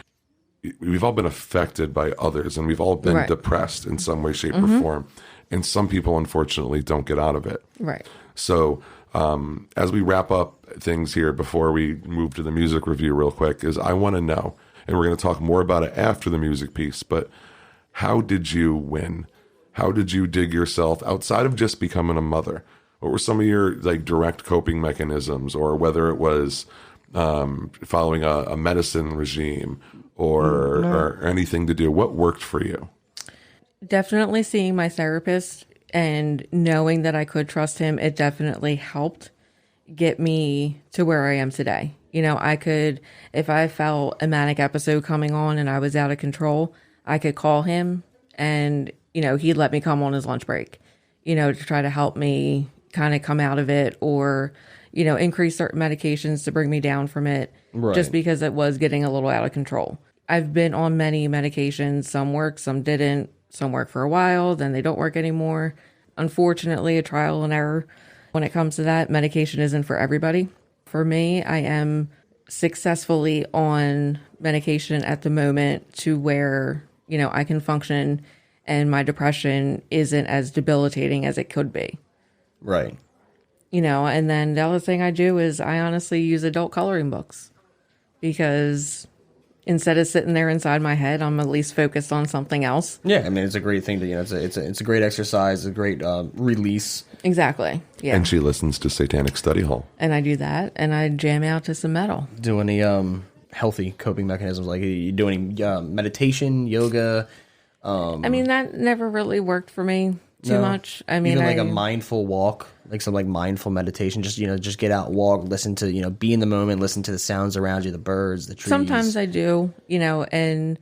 We've all been affected by others, and we've all been Right. depressed in some way, shape, or form. And some people, unfortunately, don't get out of it. Right. So as we wrap up things here before we move to the music review real quick, is I want to know, and we're going to talk more about it after the music piece, but how did you win? How did you dig yourself outside of just becoming a mother? What were some of your like direct coping mechanisms, or whether it was following a medicine regime or anything to do? What worked for you? Definitely seeing my therapist and knowing that I could trust him, it definitely helped get me to where I am today. You know, I could, if I felt a manic episode coming on and I was out of control, I could call him and, you know, he'd let me come on his lunch break, you know, to try to help me, kind of come out of it, or, you know, increase certain medications to bring me down from it, just because it was getting a little out of control. I've been on many medications. Some work, some didn't. Some work for a while, then they don't work anymore. Unfortunately, a trial and error when it comes to that. Medication isn't for everybody. For me, I am successfully on medication at the moment to where, you know, I can function and my depression isn't as debilitating as it could be. Right. You know, and then the other thing I do is I honestly use adult coloring books, because instead of sitting there inside my head, I'm at least focused on something else. Yeah, I mean, it's a great thing to, you know, it's a great exercise, a great release. Exactly. Yeah. And she listens to Satanic Study Hall. And I do that, and I jam out to some metal. Do any healthy coping mechanisms, like you do any meditation, yoga? I mean, that never really worked for me too much. I mean, even like a mindful walk, like some like mindful meditation, just, you know, just get out, walk, listen to, you know, be in the moment, listen to the sounds around you, the birds, the trees. Sometimes I do, you know, and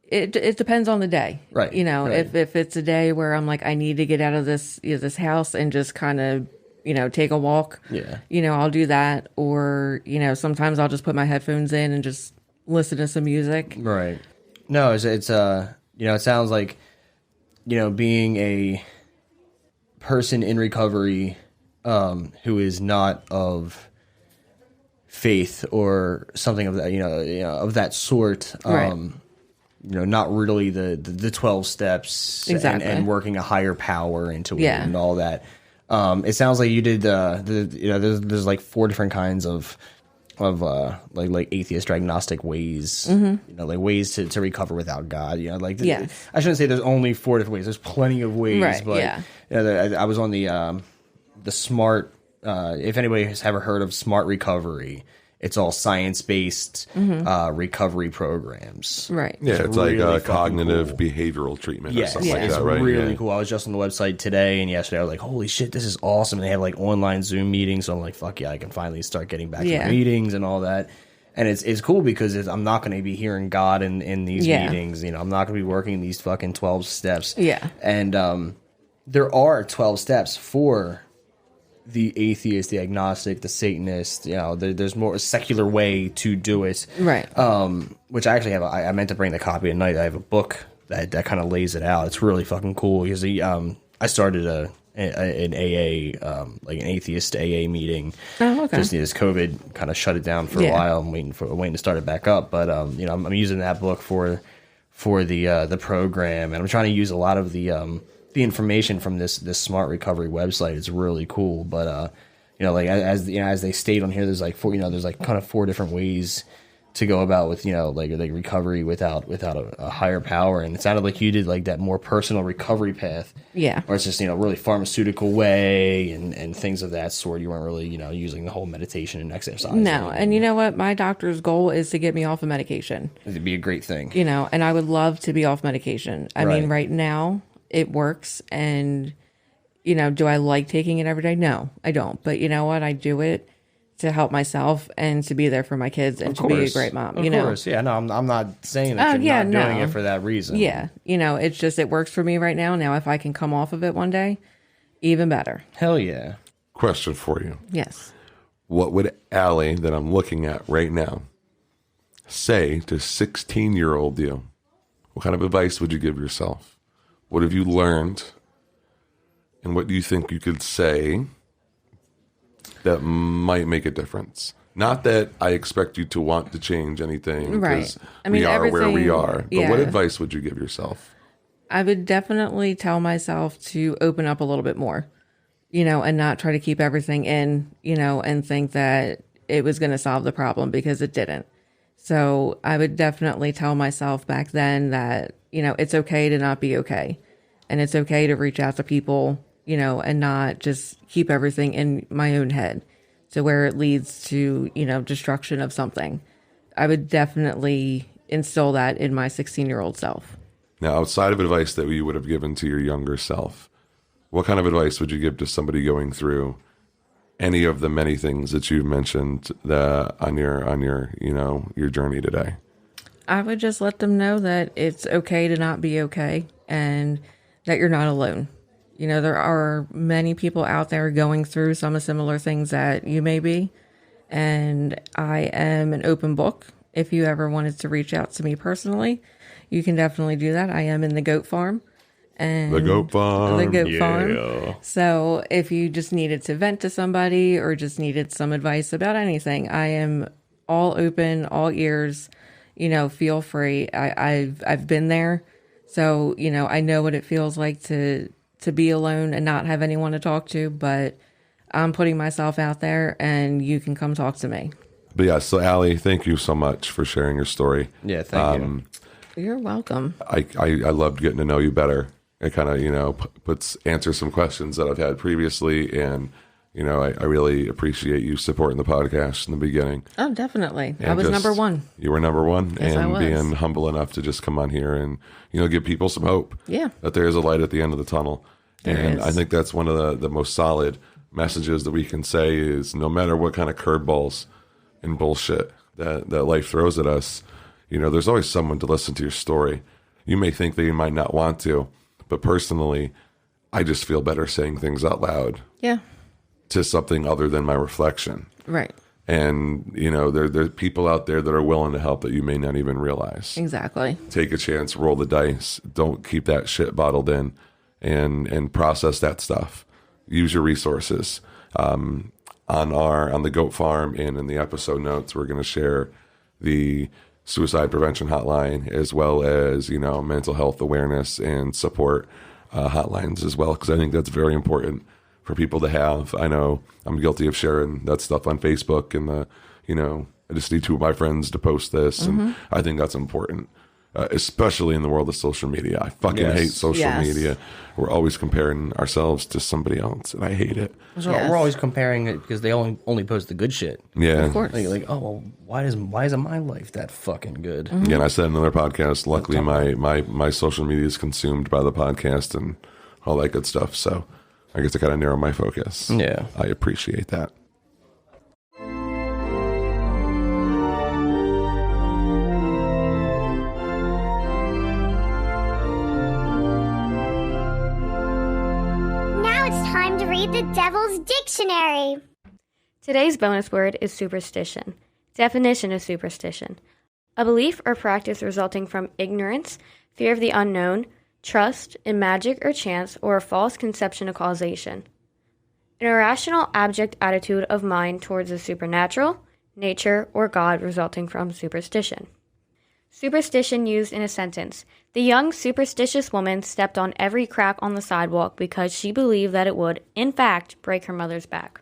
it depends on the day. Right. You know, right. if it's a day where I'm like, I need to get out of this, you know, this house and just kind of, you know, take a walk. Yeah. You know, I'll do that. Or, you know, sometimes I'll just put my headphones in and just listen to some music. Right. No, it's you know, it sounds like, you know, being a person in recovery who is not of faith or something of that, you know, of that sort. Right. You know, not really the 12 steps. Exactly. And working a higher power into it Yeah. and all that. It sounds like you did you know, there's like 4 different kinds of like atheist or agnostic ways, you know, like ways to recover without God. You know, like Yes. I shouldn't say there's only 4 different ways. There's plenty of ways, Right, but yeah. you know, I was on the smart. If anybody has ever heard of Smart Recovery, it's all science-based recovery programs. Right. Yeah, it's like really a fucking cognitive cool. behavioral treatment or Yes, something like it's that, right? really Yeah. cool. I was just on the website today and yesterday. I was like, holy shit, this is awesome. And they have like online Zoom meetings. So I'm like, fuck yeah, I can finally start getting back to Yeah. the meetings and all that. And it's cool because I'm not going to be hearing God in these Yeah. meetings. You know, I'm not going to be working these fucking 12 steps. Yeah. And there are 12 steps for the atheist, the agnostic, the Satanist. You know, there's more a secular way to do it. Right. Which I actually have. I meant to bring the copy tonight. I have a book that kind of lays it out. It's really fucking cool because I started an AA, like an atheist AA meeting. Oh, okay. Just as COVID kind of shut it down for a Yeah. while. I'm waiting to start it back up. But you know, I'm using that book for the program, and I'm trying to use a lot of the information from this Smart Recovery website. It's really cool. But you know, like as you know, as they state on here, there's like 4, you know, there's like kind of 4 different ways to go about with, you know, like recovery without a higher power. And it sounded like you did like that more personal recovery path. Yeah. Or it's just, you know, really pharmaceutical way and things of that sort. You weren't really, you know, using the whole meditation and exercise. No. And you know what? My doctor's goal is to get me off of medication. It'd be a great thing. You know, and I would love to be off medication. I mean, Right. right now it works. And, you know, do I like taking it every day? No, I don't. But you know what? I do it to help myself and to be there for my kids and to be a great mom. Of you know, course. Yeah, no, I'm not saying that you're yeah, not doing no. it for that reason. yeah, you know, it's just it works for me right now. Now, if I can come off of it one day, even better. Hell yeah. Question for you. Yes. What would Aly, that I'm looking at right now, say to 16-year-old you? What kind of advice would you give yourself? What have you learned? And what do you think you could say that might make a difference? Not that I expect you to want to change anything, Right. because I mean, we are where we everything- are. But what yeah. advice would you give yourself? I would definitely tell myself to open up a little bit more, you know, and not try to keep everything in, you know, and think that it was going to solve the problem, because it didn't. So I would definitely tell myself back then that, you know, it's okay to not be okay. And it's okay to reach out to people, you know, and not just keep everything in my own head to where it leads to, you know, destruction of something. I would definitely instill that in my 16-year-old self. Now, outside of advice that you would have given to your younger self, what kind of advice would you give to somebody going through any of the many things that you've mentioned on your you know, your journey today? I would just let them know that it's okay to not be okay and that you're not alone. You know, there are many people out there going through some of similar things that you may be. And I am an open book. If you ever wanted to reach out to me personally, you can definitely do that. I am in the goat farm. And The goat farm. The goat farm. So if you just needed to vent to somebody or just needed some advice about anything, I am all open, all ears. You know, feel free. I've been there. So, you know, I know what it feels like to be alone and not have anyone to talk to, but I'm putting myself out there and you can come talk to me. But yeah, so Aly, thank you so much for sharing your story. Yeah, thank you. You're welcome. I loved getting to know you better. It kind of, you know, answers some questions that I've had previously. And, you know, I really appreciate you supporting the podcast in the beginning. Oh, definitely. And I was number one. You were number one. Yes, and I was. being humble enough to just come on here and, you know, give people some hope. Yeah. That there is a light at the end of the tunnel. There and is. I think that's one of the most solid messages that we can say is no matter what kind of curveballs and bullshit that life throws at us, you know, there's always someone to listen to your story. You may think that you might not want to, but personally, I just feel better saying things out loud. Yeah. To something other than my reflection. Right. And, you know, there are people out there that are willing to help that you may not even realize. Exactly. Take a chance, roll the dice. Don't keep that shit bottled in and process that stuff. Use your resources. On the goat farm and in the episode notes, we're going to share the suicide prevention hotline as well as, you know, mental health awareness and support hotlines as well, because I think that's very important for people to have. I know I'm guilty of sharing that stuff on Facebook and you know, I just need two of my friends to post this. And I think that's important, especially in the world of social media. I fucking hate social media. We're always comparing ourselves to somebody else and I hate it. So we're always comparing it because they only post the good shit. Yeah. Of course. Like, oh, well, why isn't my life that fucking good? Yeah, and I said in another podcast, luckily my social media is consumed by the podcast and all that good stuff. So I get to kind of narrow my focus. Yeah. I appreciate that. Now it's time to read the Devil's Dictionary. Today's bonus word is superstition. Definition of superstition: a belief or practice resulting from ignorance, fear of the unknown, trust in magic or chance, or a false conception of causation. An irrational, abject attitude of mind towards the supernatural, nature, or God resulting from superstition. Superstition used in a sentence: the young superstitious woman stepped on every crack on the sidewalk because she believed that it would, in fact, break her mother's back.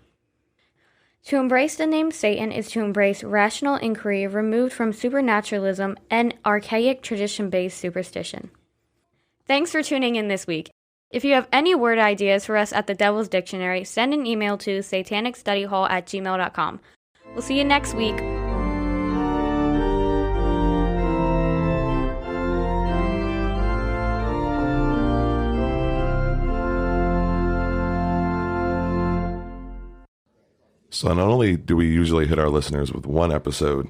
To embrace the name Satan is to embrace rational inquiry removed from supernaturalism and archaic tradition-based superstition. Thanks for tuning in this week. If you have any word ideas for us at the Devil's Dictionary, send an email to satanicstudyhall@gmail.com. We'll see you next week. So not only do we usually hit our listeners with one episode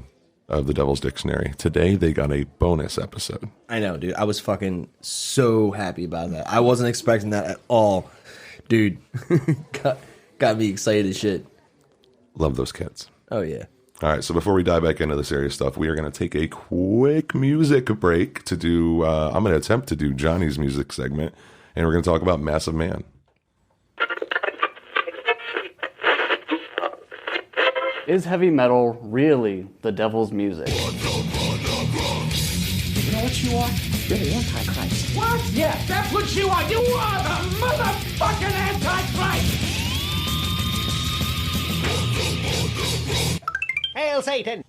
of the Devil's Dictionary, today they got a bonus episode. I know, dude. I was fucking so happy about that. I wasn't expecting that at all. Dude, got me excited as shit. Love those kids. Oh, yeah. All right, so before we dive back into the serious stuff, we are going to take a quick music break to do, I'm going to attempt to do Johnny's music segment, and we're going to talk about Massive Man. Is heavy metal really the devil's music? You know what you are? You're the Antichrist. What? Yeah, that's what you are. You are the motherfucking Antichrist! Hail Satan!